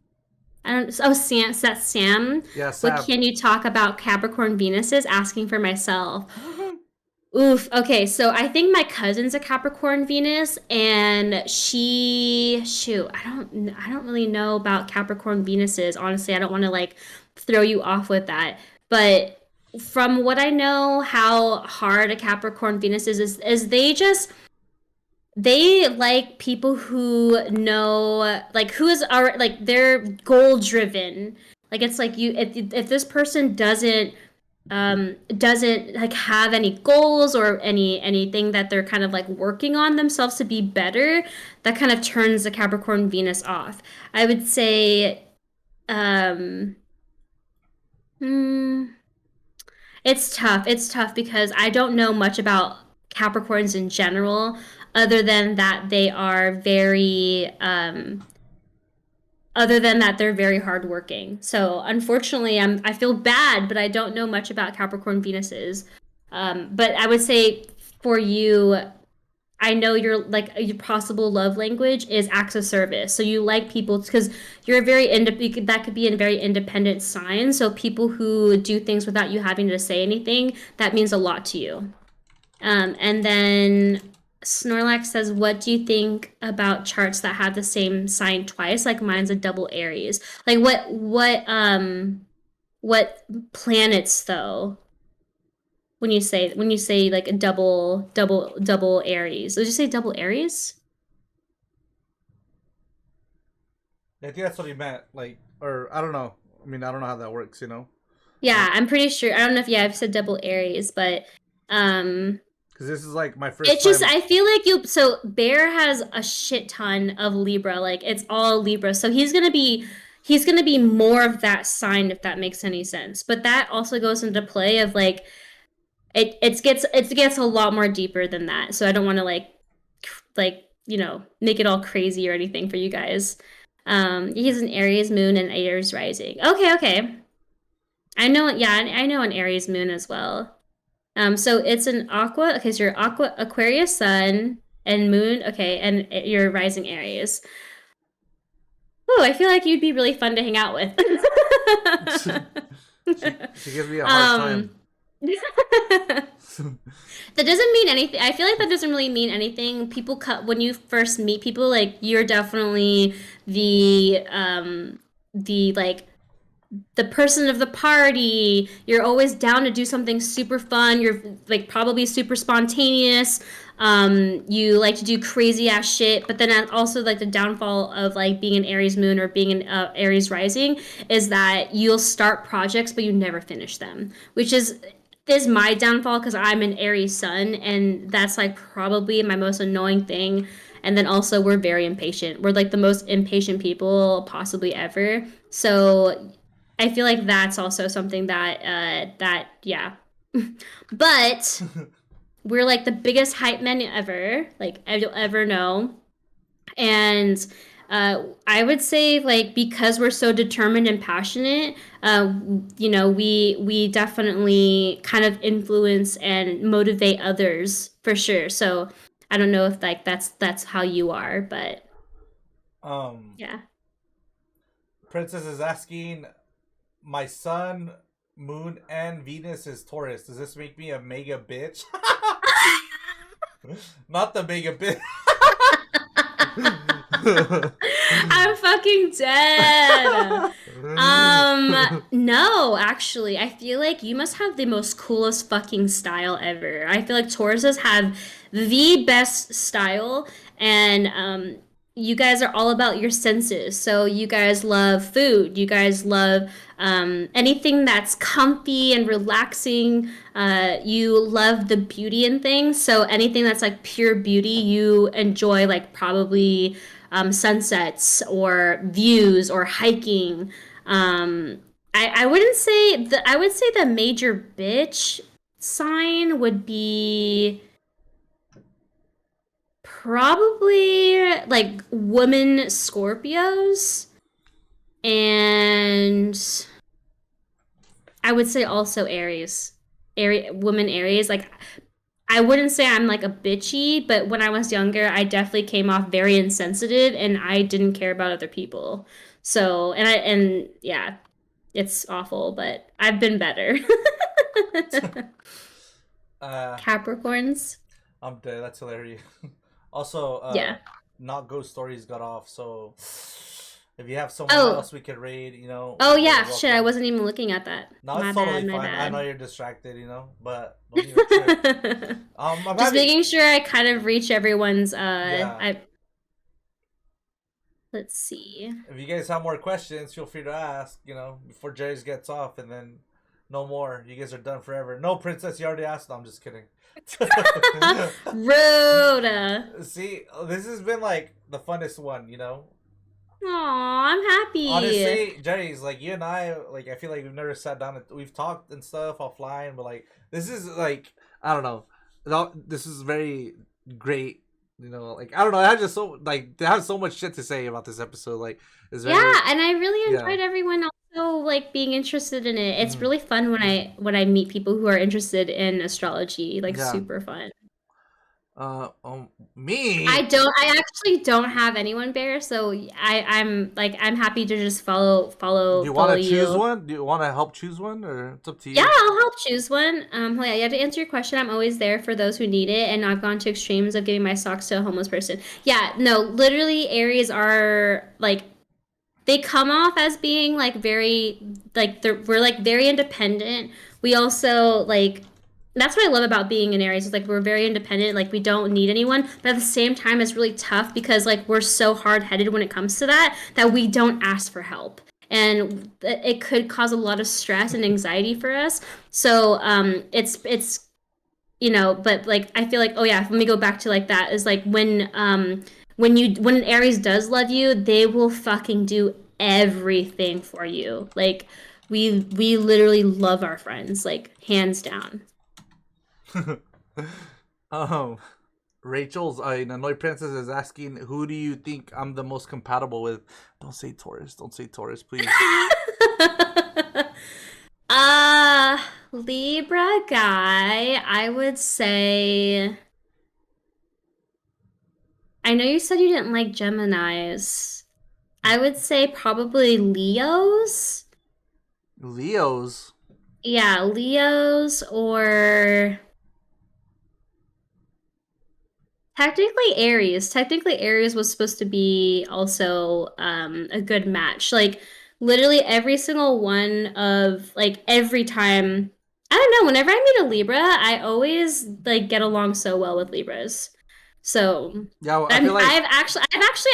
I don't. Oh, Sam, so that's Sam. Yeah, What Sam. can you talk about Capricorn Venuses? Asking for myself. Oof. Okay, so I think my cousin's a Capricorn Venus, and I don't really know about Capricorn Venuses. Honestly, I don't want to like throw you off with that. But from what I know, how hard a Capricorn Venus is they like people who know, like, who is are like they're goal driven. Like, it's like, if this person doesn't like have any goals or anything that they're kind of like working on themselves to be better, that kind of turns the Capricorn Venus off. I would say, um hmm, it's tough because I don't know much about Capricorns in general, other than that they are very other than that they're very hardworking. So unfortunately, I feel bad, but I don't know much about Capricorn Venuses. But I would say for you, I know your possible love language is acts of service. So you like people because you're a that could be a very independent sign. So people who do things without you having to say anything, that means a lot to you. And then Snorlax says, "What do you think about charts that have the same sign twice? Like mine's a double Aries. Like what planets though? When you say like a double Aries, did you say double Aries? I think that's what he meant. Like, or I don't know. I mean, I don't know how that works. Yeah, Like, I'm pretty sure. I don't know if, yeah, I've said double Aries, but um because this is like my it first just, time. I feel like so Bear has a shit ton of Libra, like it's all Libra. So he's gonna be more of that sign, if that makes any sense. But that also goes into play of like it gets a lot more deeper than that. So I don't want to make it all crazy or anything for you guys. He's an Aries moon and Aries rising. Okay, okay. I know, yeah, I know an Aries moon as well. So it's an aqua. Okay, so your aqua Aquarius sun and moon. Okay, and your rising Aries. Oh, I feel like you'd be really fun to hang out with. She gives me a hard time. um, that doesn't mean anything. I feel like that doesn't really mean anything. People cut when you first meet people. Like, you're definitely the like the person of the party. You're always down to do something super fun. You're like probably super spontaneous. You like to do crazy ass shit. But then also, like, the downfall of like being an Aries moon or being an Aries rising is that you'll start projects but you never finish them, which is my downfall because I'm an Aries sun, and that's like probably my most annoying thing And then also we're very impatient. We're like the most impatient people possibly ever. So I feel like that's also something that yeah. But we're like the biggest hype men ever, like you'll ever know. And I would say like because we're so determined and passionate, we definitely kind of influence and motivate others for sure. So I don't know if like that's how you are, but Um, yeah. Princess is asking, my sun, moon, and Venus is Taurus. Does this make me a mega bitch? Not the mega bitch. I'm fucking dead. No, actually, I feel like you must have the most coolest fucking style ever. I feel like Tauruses have the best style, and you guys are all about your senses. So you guys love food. You guys love anything that's comfy and relaxing. You love the beauty in things. So anything that's like pure beauty, you enjoy like probably sunsets or views or hiking. I wouldn't say I would say the major bitch sign would be probably like women Scorpios, and I would say also Aries. Women Aries. Like I wouldn't say I'm like a bitchy, but when I was younger, I definitely came off very insensitive and I didn't care about other people. So, and yeah, it's awful, but I've been better. uh, Capricorns. I'm dead. That's hilarious. Also, Yeah. not ghost stories got off. So, if you have someone Oh, else we could raid, oh you're yeah, shit, I welcome. wasn't even looking at that. No, it's My totally bad, my fine. I know bad. you're distracted, but don't even trip. I'm Just having, making sure I kind of reach everyone's yeah. I let's see. If you guys have more questions, feel free to ask. Before Jerry's gets off, and then no more. You guys are done forever. No, princess, you already asked. No, I'm just kidding. Rude. See, this has been like the funnest one. Aw, I'm happy. Honestly, Jerry's like you and I. Like I feel like we've never sat down and we've talked and stuff offline, but like this is like I don't know. This is very great. Like I don't know. I just so like they have so much shit to say about this episode. Like it's very Yeah, and I really yeah. enjoyed everyone also like being interested in it. It's Mhm. really fun when I meet people who are interested in astrology. Like Yeah. super fun. Me. I actually don't have anyone bear, so I'm happy to just Do you want follow to choose you. one? Do you want to help choose one, or it's up to Yeah, you? I'll help choose one. Yeah, you have to answer your question. I'm always there for those who need it, and I've gone to extremes of giving my socks to a homeless person. Yeah, no, literally, Aries are like they come off as being like very like we're like very independent. We also like that's what I love about being an Aries is like we're very independent, like we don't need anyone, but at the same time it's really tough because like we're so hard-headed when it comes to that we don't ask for help. And it could cause a lot of stress and anxiety for us. So it's but like I feel like oh yeah, let me go back to like that is like when an Aries does love you, they will fucking do everything for you. Like we literally love our friends, like hands down. um, Rachel's annoyed princess is asking, who do you think I'm the most compatible with? Don't say Taurus. Don't say Taurus, please. uh Libra guy, I would say I know you said you didn't like Geminis. I would say probably Leos. Leos. Yeah, Leos or technically Aries. Technically Aries was supposed to be also a good match. Like literally every single one of like every time I don't know, whenever I meet a Libra, I always like get along so well with Libras. So Yeah, well, I feel like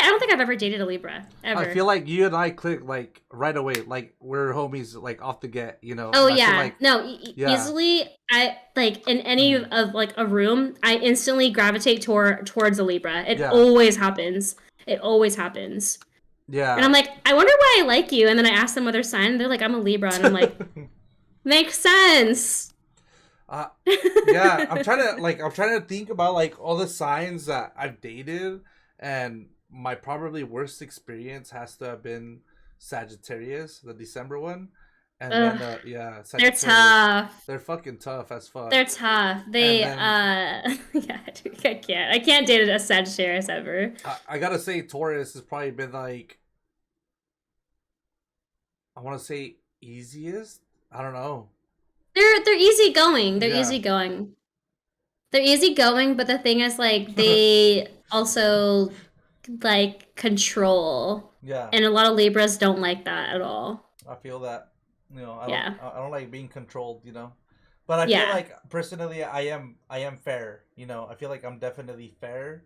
I don't think I've ever dated a Libra I ever. feel like you and I click like right away, like we're homies, like off the get, Oh And I feel yeah, like, no, yeah, easily. I like in any mhm, of like a room, I instantly gravitate towards a Libra. It yeah, always happens. It always happens. And yeah. I'm like, I wonder why I like you. And then I ask them what their sign, and they're like, I'm a Libra, and I'm like, makes sense. uh, yeah, I'm trying to think about like all the signs that I've dated, and my probably worst experience has to have been Sagittarius, the December one, and Ugh, then yeah, they're Sagittarius, tough. they're fucking tough as fuck, They're tough. and They then yeah, I can't date a Sagittarius ever. I gotta say Taurus has probably been like, I want to say easiest. I don't know. They're easygoing. They're Yeah. easygoing. They're easygoing, but the thing is like they also like control. Yeah. And a lot of Libras don't like that at all. I feel that. Yeah. I don't like being controlled. But I feel Yeah. like personally, I am fair. I feel like I'm definitely fair.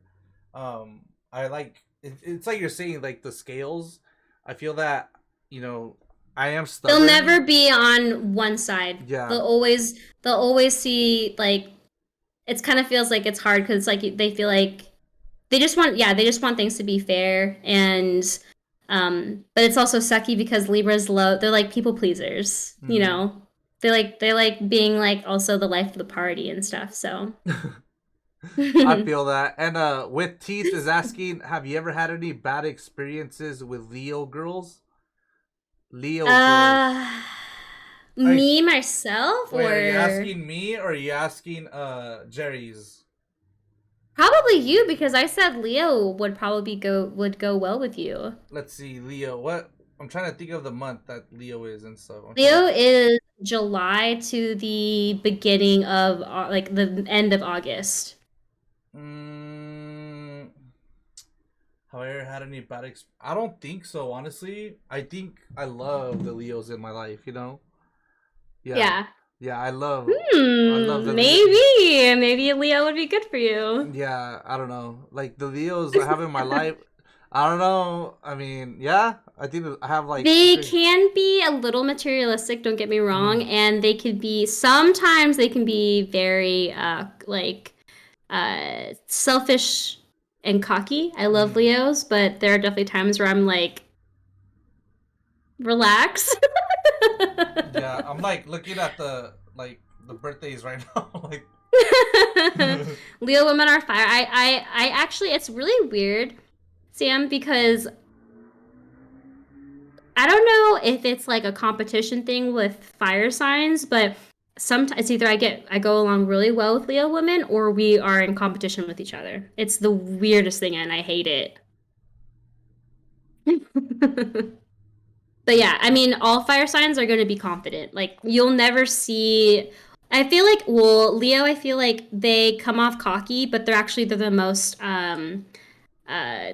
I like it's like you're saying like the scales. I feel that you know I am They'll never stubborn. be on one side. Yeah. They'll always see like it kind of feels like it's hard because it's like they feel like they just want things to be fair and but it's also sucky because Libras love they're like people pleasers, you Hmm. know. They like being like also the life of the party and stuff. So I feel that. And with Teeth is asking, have you ever had any bad experiences with Leo girls? Leo girls. uh I me myself Wait, are you or asking me or are you asking Jerry's? probably you because I said Leo would go well with you. Let's see, Leo. What? I'm trying to think of the month that Leo is and stuff. I'm trying to. Leo is July to the beginning of like the end of August. Mm, have I ever had any bad I don't think so, honestly. I think I love the Leos in my life. Yeah, Yeah. yeah. I love the Leo. Maybe a Leo would be good for you. Yeah, I don't know. Like the Leos I have in my life. I don't know. I mean, yeah. I think I have like They great. can be a little materialistic, don't get me wrong, Mm, and they could be sometimes they can be very selfish and cocky. I love mm. Leos, but there are definitely times where I'm like, relax. Yeah, I'm like looking at the birthdays right now. Like, Leo women are fire. I actually, it's really weird, Sam, because I don't know if it's like a competition thing with fire signs, but sometimes it's either I go along really well with Leo women or we are in competition with each other. It's the weirdest thing and I hate it. But yeah, I mean, all fire signs are going to be confident. Like, you'll never see. I feel like, well, Leo, I feel like they come off cocky, but they're the most uh,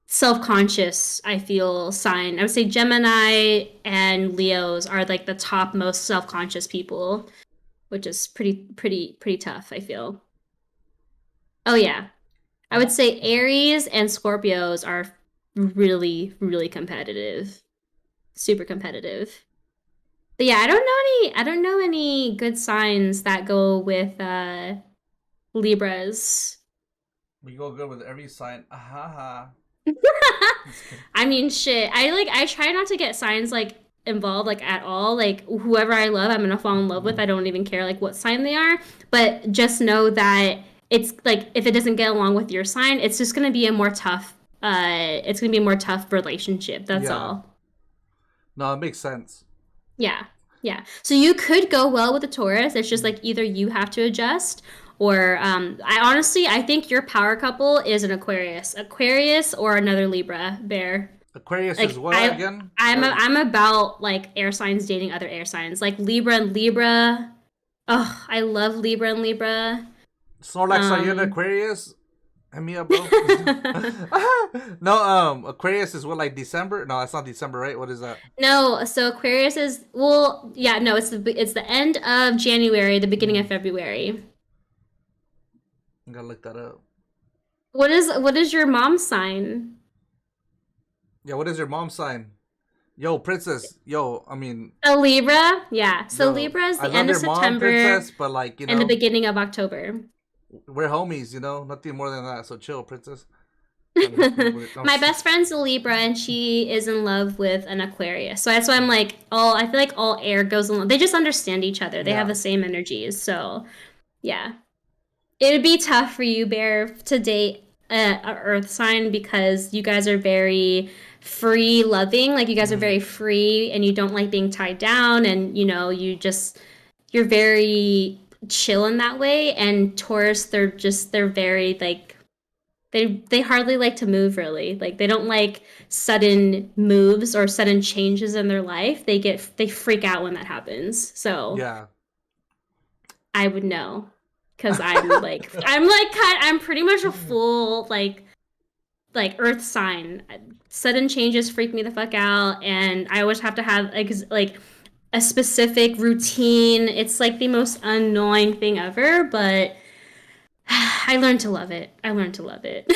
self conscious, I feel, sign. I would say Gemini and Leos are like the top most self conscious people, which is pretty tough, I feel. Oh, yeah. I I'm would say Aries and Scorpios are really competitive, super competitive. But yeah, I don't know any good signs that go with Libras. we go good with every sign. Ahaha. Just kidding. I mean, shit. I try not to get signs like involved like at all. Like whoever I love, I'm gonna fall in love with. I don't even care like what sign they are. But just know that it's like if it doesn't get along with your sign, it's just gonna be a more tough. It's gonna be a more tough relationship. That's Yeah. all. No, it makes sense. Yeah. Yeah. So you could go well with a Taurus. It's just like either you have to adjust or I think your power couple is an Aquarius. Aquarius or another Libra bear. Aquarius is Like what again? Or I'm about like air signs dating other air signs. Like Libra and Libra. Oh, I love Libra and Libra. Snorlax, are you an Um Aquarius? Hit me up, bro. No, Aquarius is what, like December? No, that's not December, right? What is that? no, so Aquarius is well, yeah, no, it's the end of January, the beginning Hmm. of February. I gotta look that up. what is your mom's sign? Yeah, what is your mom's sign? Yo, princess. Yo, I mean, A Libra? Yeah. So yo, Libra is I the love end of your mom, September princess, but like, and the beginning of October. we're homies, nothing more than that. So chill, princess. Trying to hook me up with it. My best friend's a Libra and she is in love with an Aquarius. So that's why I'm like, I feel like all air goes along. They just understand each other. They have Yeah. the same energies. So yeah. It would be tough for you, Bear, to date a Earth sign because you guys are very free loving. Like you guys are Mm, very free and you don't like being tied down and you're very chill in that way. And Taurus, they're very like they hardly like to move really. Like they don't like sudden moves or sudden changes in their life. They freak out when that happens. So yeah. I would know because I'm pretty much a full like earth sign. Sudden changes freak me the fuck out, and I always have to have like a specific routine. It's like the most annoying thing ever, but I learned to love it. I learned to love it.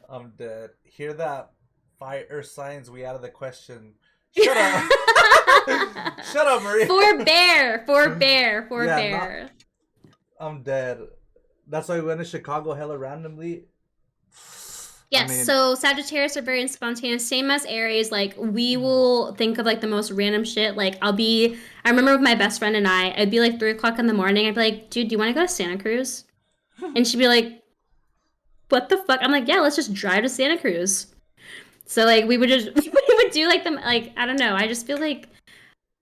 I'm dead. Hear that? Fire earth signs, we out of the question. Shut up. Shut up, Maria. Yeah, Forbear. I'm dead. That's why we went to Chicago hella randomly. I Yes, mean, so Sagittarius are very spontaneous, same as Aries. Like we mm, will think of like the most random shit. I remember with my best friend and it'd be like 3 o'clock in the morning. I'd be like, dude, do you want to go to Santa Cruz? And she'd be like, what the fuck? I'm like, yeah, let's just drive to Santa Cruz. So like we would just we would do like them like I don't know. I just feel like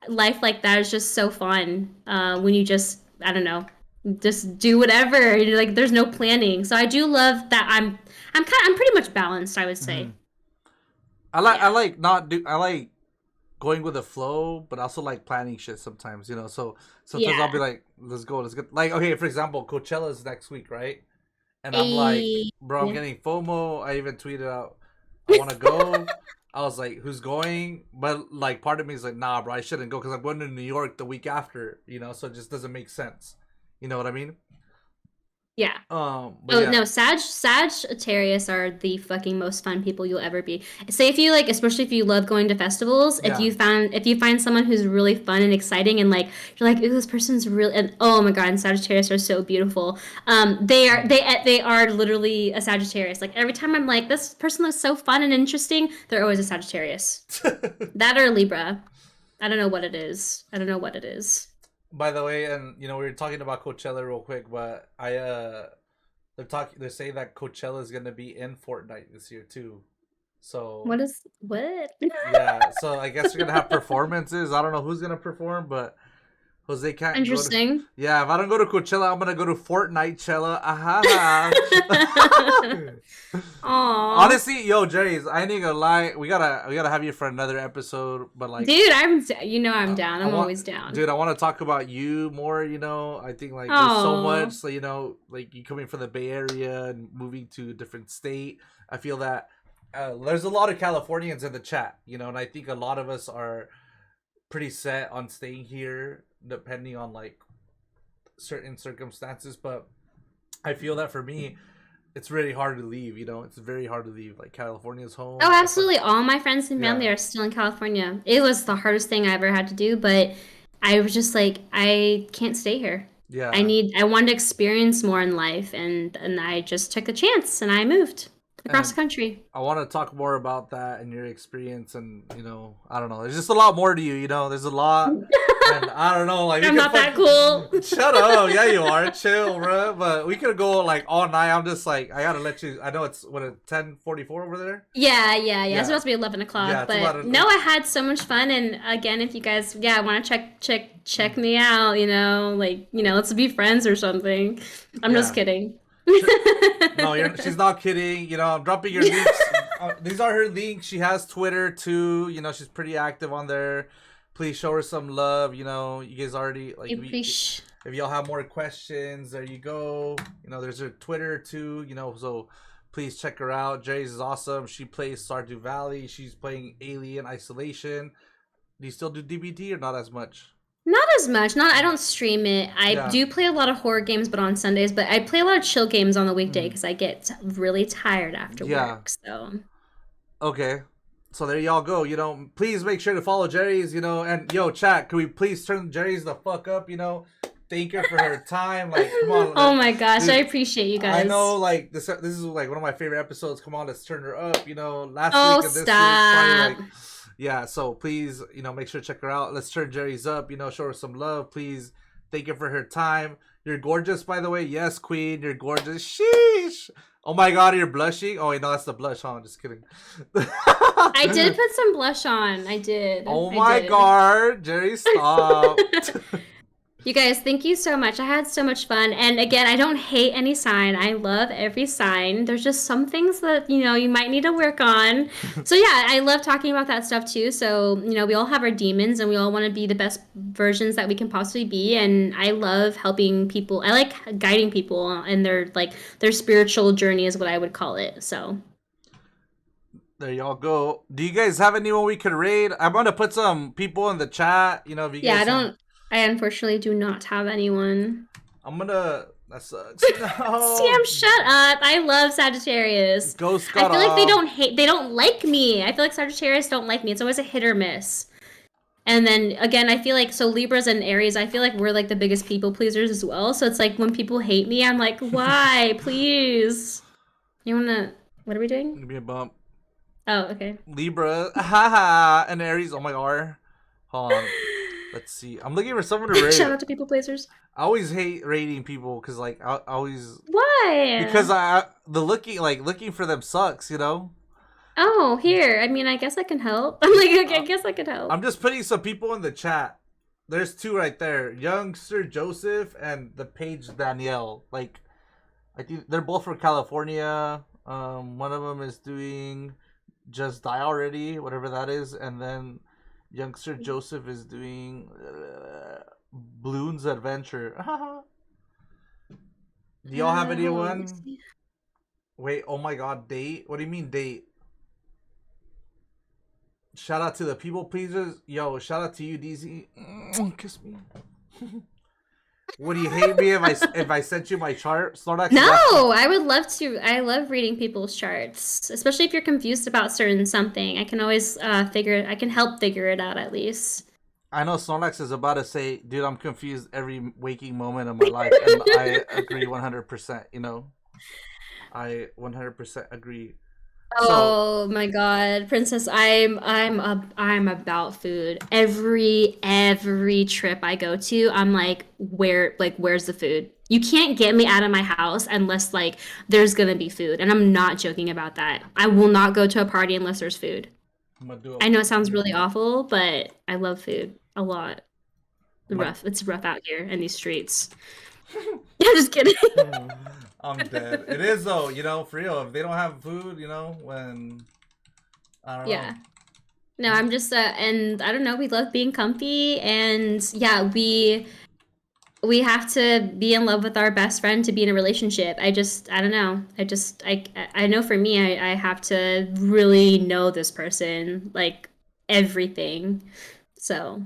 life like that is just so fun. When you just I don't know, just do whatever. Like there's no planning. So I do love that I'm pretty much balanced, I would say. mhm. I Yeah. like not do I like going with the flow, but also like planning shit sometimes. So sometimes I'll be Yeah. like, let's get like okay, for example, Coachella's next week, right? And I'm like, A bro, I'm getting FOMO. I even tweeted out, I want to go. I was like, who's going? But like, part of me is like, nah, bro, I shouldn't go because I'm going to New York the week after. So it just doesn't make sense. You know what I mean? Yeah. But Oh yeah, no, Sagittarius are the fucking most fun people you'll ever be. Say if you like, especially if you love going to festivals, yeah, if you find someone who's really fun and exciting and like you're like, ooh, this person's really and oh my god, and Sagittarius are so beautiful. They are literally a Sagittarius. Like every time I'm like, this person looks so fun and interesting, they're always a Sagittarius. That or Libra. I don't know what it is. I don't know what it is. By the way, and we were talking about Coachella real quick, but they're saying that Coachella is gonna be in Fortnite this year too. So What? yeah, so I guess you're gonna have performances. I don't know who's gonna perform, but Jose can't go to. Interesting. Yeah, if I don't go to Coachella, I'm gonna go to Fortnite Chella. Aw. Honestly, yo, Jerry's, I ain't gonna lie. We gotta have you for another episode. But like, Dude, I'm down. I I'm want, always down. dude, I want to talk about you more. I think like there's so much. Oh, So like you coming from the Bay Area and moving to a different state. I feel that there's a lot of Californians in the chat. And I think a lot of us are pretty set on staying here, depending on like certain circumstances. But I feel that for me, it's really hard to leave. It's very hard to leave. Like California's home. I feel, absolutely. All my friends and family yeah, are still in California. It was the hardest thing I ever had to do, but I was just like, I can't stay here. yeah. I wanted to experience more in life, and I just took a chance and I moved across the And country. I want to talk more about that and your experience, and I don't know. There's just a lot more to you. There's a lot, and I don't know. Like we I'm could not that cool. shut up. Yeah, you are. Chill, bro. But we could go like all night. I'm just like I gotta let you. I know it's what 10:44 over there. Yeah. It's Yeah, supposed to be 11 yeah. o'clock, It's about but no, I had so much fun. And again, if you guys, yeah, want to check me out, let's be friends or something. I'm just yeah. kidding. No, she's not kidding. I'm dropping your links. These are her links. She has Twitter too. She's pretty active on there. Please show her some love. You guys already like You appreciate. if y'all have more questions, there you go. There's her Twitter too. So please check her out. Jerriies is awesome. She plays Stardew Valley. She's playing Alien Isolation. Do you still do DBT or not as much? Not as much. Not I don't stream it. I Yeah. do play a lot of horror games, but on Sundays. But I play a lot of chill games on the weekday Mm. because I get really tired after Yeah. work. So Okay. So there y'all go. Please make sure to follow Jerri's. And yo, chat. Can we please turn Jerri's the fuck up? Thank her for her time. Like, come on, oh my gosh, I dude. appreciate you I know, guys. like this is like one of my favorite episodes. Come on, let's turn her up. Last Oh, week and this week, probably stop. like, yeah. So please, make sure to check her out. Let's turn Jerry's up. Show her some love, please. Thank her for her time. You're gorgeous, by the way. Yes, Queen, you're gorgeous. Sheesh. Oh my God, you're blushing. Oh wait, no, that's the blush. Huh? I'm just kidding. I did put some blush on. I did. Oh I my did. God, Jerry, stop. You guys, thank you so much. I had so much fun. And again, I don't hate any sign. I love every sign. There's just some things that, you might need to work on. So yeah, I love talking about that stuff too. So, we all have our demons and we all want to be the best versions that we can possibly be. And I love helping people. I like guiding people in their spiritual journey is what I would call it. So There y'all go. Do you guys have anyone we could raid? I'm gonna put some people in the chat. If you yeah, guys have... I unfortunately do not have anyone. I'm gonna... That sucks. No. Sam, shut up. I love Sagittarius. Ghost I got feel like off. they don't like me. I feel like Sagittarius don't like me. It's always a hit or miss. And then again, I feel like so Libras and Aries, I feel like we're like the biggest people pleasers as well. So it's like when people hate me, I'm like, why? Please. You wanna what are we doing? Give me a bump. Oh, okay. Libra. Haha. And Aries. Oh my God. Hold on. Let's see. I'm looking for someone to Shout raid. out to people pleasers. I always hate raiding people because like I always... Why? Because looking for them sucks, Oh, here. I mean, I guess I can help. I'm like, okay, I guess I can help. I'm just putting some people in the chat. There's two right there. Youngster Joseph and the page Danielle. Like, I think they're both from California. One of them is doing Just Die Already, whatever that is. And then Youngster Joseph is doing Bloon's Adventure. Do y'all have anyone? Wait, oh my God, date? What do you mean date? Shout out to the people pleasers. Yo, shout out to you, DZ. Kiss me. Would you hate me if I sent you my chart? No, I would love to. I love reading people's charts, especially if you're confused about certain something. I can always I can help figure it out at least. I know Snorlax is about to say, dude, I'm confused every waking moment of my life, and I agree 100%, I 100% agree. Oh my God, Princess, I'm about food. Every trip I go to, I'm like, where's the food? You can't get me out of my house unless like there's gonna be food. And I'm not joking about that. I will not go to a party unless there's food. I know it sounds really awful, but I love food a lot. It's rough out here in these streets. Yeah, just kidding. I'm dead. It is though, for real. If they don't have food, when I don't know. Yeah. No, I'm just and I don't know, we love being comfy and yeah, we have to be in love with our best friend to be in a relationship. I don't know. I know for me I have to really know this person, like everything. So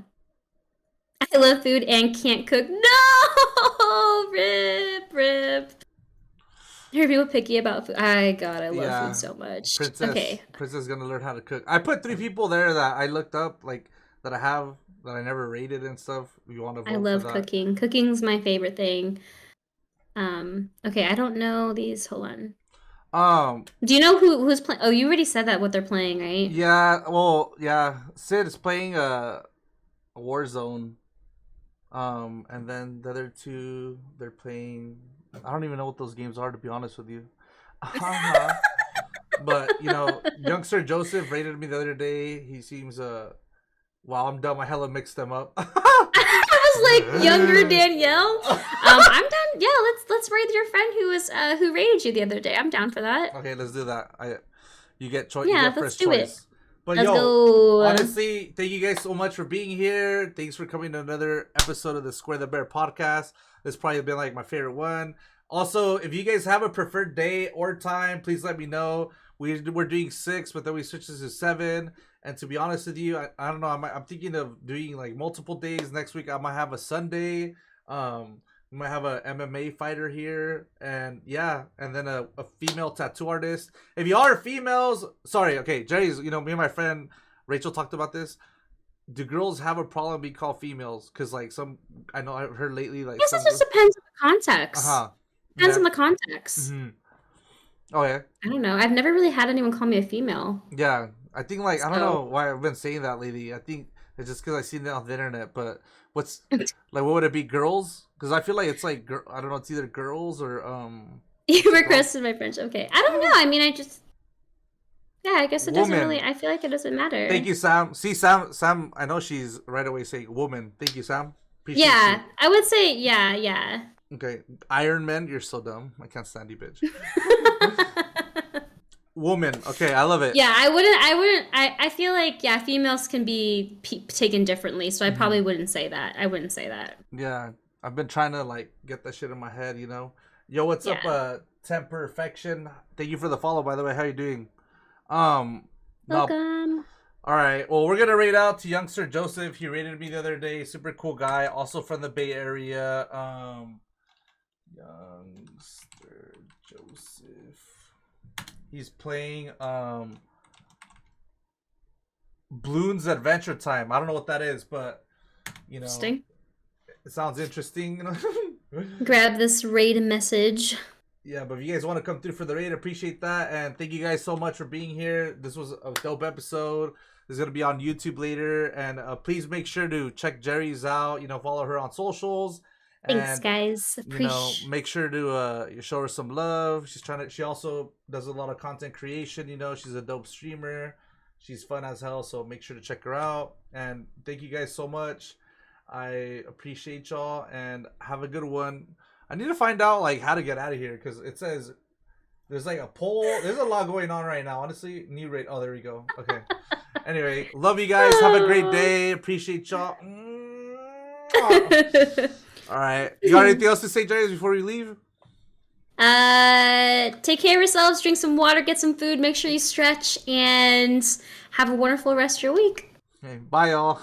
I love food and can't cook. No! Rip. Are people picky about food? I love food so much. Princess is gonna learn how to cook. I put 3 people there that I looked up, like that I never rated and stuff. You want to vote I love for that? cooking. Cooking's my favorite thing. Okay, I don't know these. Hold on. Do you know who's playing? Oh, you already said that what they're playing, right? Yeah. Well, yeah. Sid is playing a Warzone. And then the other 2, they're playing. I don't even know what those games are, to be honest with you. But youngster Joseph rated me the other day. He seems wow, I'm dumb. I hella mixed them up. I was like younger Danielle. I'm down. Yeah, let's raid your friend who rated you the other day. I'm down for that. Okay, let's do that. You get choice. Yeah, you get let's first do choice. it. But let's go. Honestly, thank you guys so much for being here. Thanks for coming to another episode of the Square the Bear podcast. This probably been like my favorite one. Also, if you guys have a preferred day or time, please let me know. we're doing 6, but then we switched this to 7. And to be honest with you, I don't know. I'm thinking of doing like multiple days. Next week I might have a Sunday. We might have a MMA fighter here, and yeah, and then a female tattoo artist. If you are females, sorry, okay, Jerry's. You know, me and my friend Rachel talked about this. Do girls have a problem being called females? Because like some, I know I've heard lately like I guess some. it just depends on the Uh context. huh. Depends Yeah. on the context. Mm-hmm. Oh yeah. I don't know. I've never really had anyone call me a female. Yeah. I think like I don't So know why I've been saying that lately. I think it's just because I seen it on the internet. But what's like what would it be? Girls? Because I feel like it's like I don't know. It's either girls or you well, requested my French. Okay. I don't know. I mean, yeah, I guess it doesn't really, woman. I feel like it doesn't Thank matter. you, Sam. See, Sam. I know she's right away saying woman. Thank you, Sam. Appreciate you. Yeah, I would say, yeah, yeah. Okay, Iron Man. You're so dumb. I can't stand you, bitch. Woman. Okay, I love it. Yeah, I feel like, yeah, females can be taken differently, so I Hmm. probably wouldn't say that. I wouldn't say that. Yeah, I've been trying to like get that shit in my head. Yo, what's up, Yeah. Temperfection? Thank you for the follow, by the way. How you doing? Um, no, Welcome. all right. Well, we're gonna rate out to youngster Joseph. He rated me the other day. Super cool guy, also from the Bay Area. Youngster Joseph. He's playing Bloons Adventure Time. I don't know what that is, but you know, Interesting. it sounds interesting. Grab this raid message. Yeah, but if you guys want to come through for the raid, appreciate that. And thank you guys so much for being here. This was a dope episode. This is going to be on YouTube later. And please make sure to check Jerri's out. Follow her on socials. Thanks, And, guys. Appreciate. make sure to show her some love. She also does a lot of content creation. She's a dope streamer. She's fun as hell. So make sure to check her out. And thank you guys so much. I appreciate y'all. And have a good one. I need to find out like how to get out of here because it says there's like a poll. There's a lot going on right now. Honestly, new rate. Oh, there we go. Okay. Anyway, love you guys. Have a great day. Appreciate y'all. All right. You got anything else to say, Jerry, before we leave? Take care of yourselves. Drink some water. Get some food. Make sure you stretch and have a wonderful rest of your week. Okay. Bye, y'all.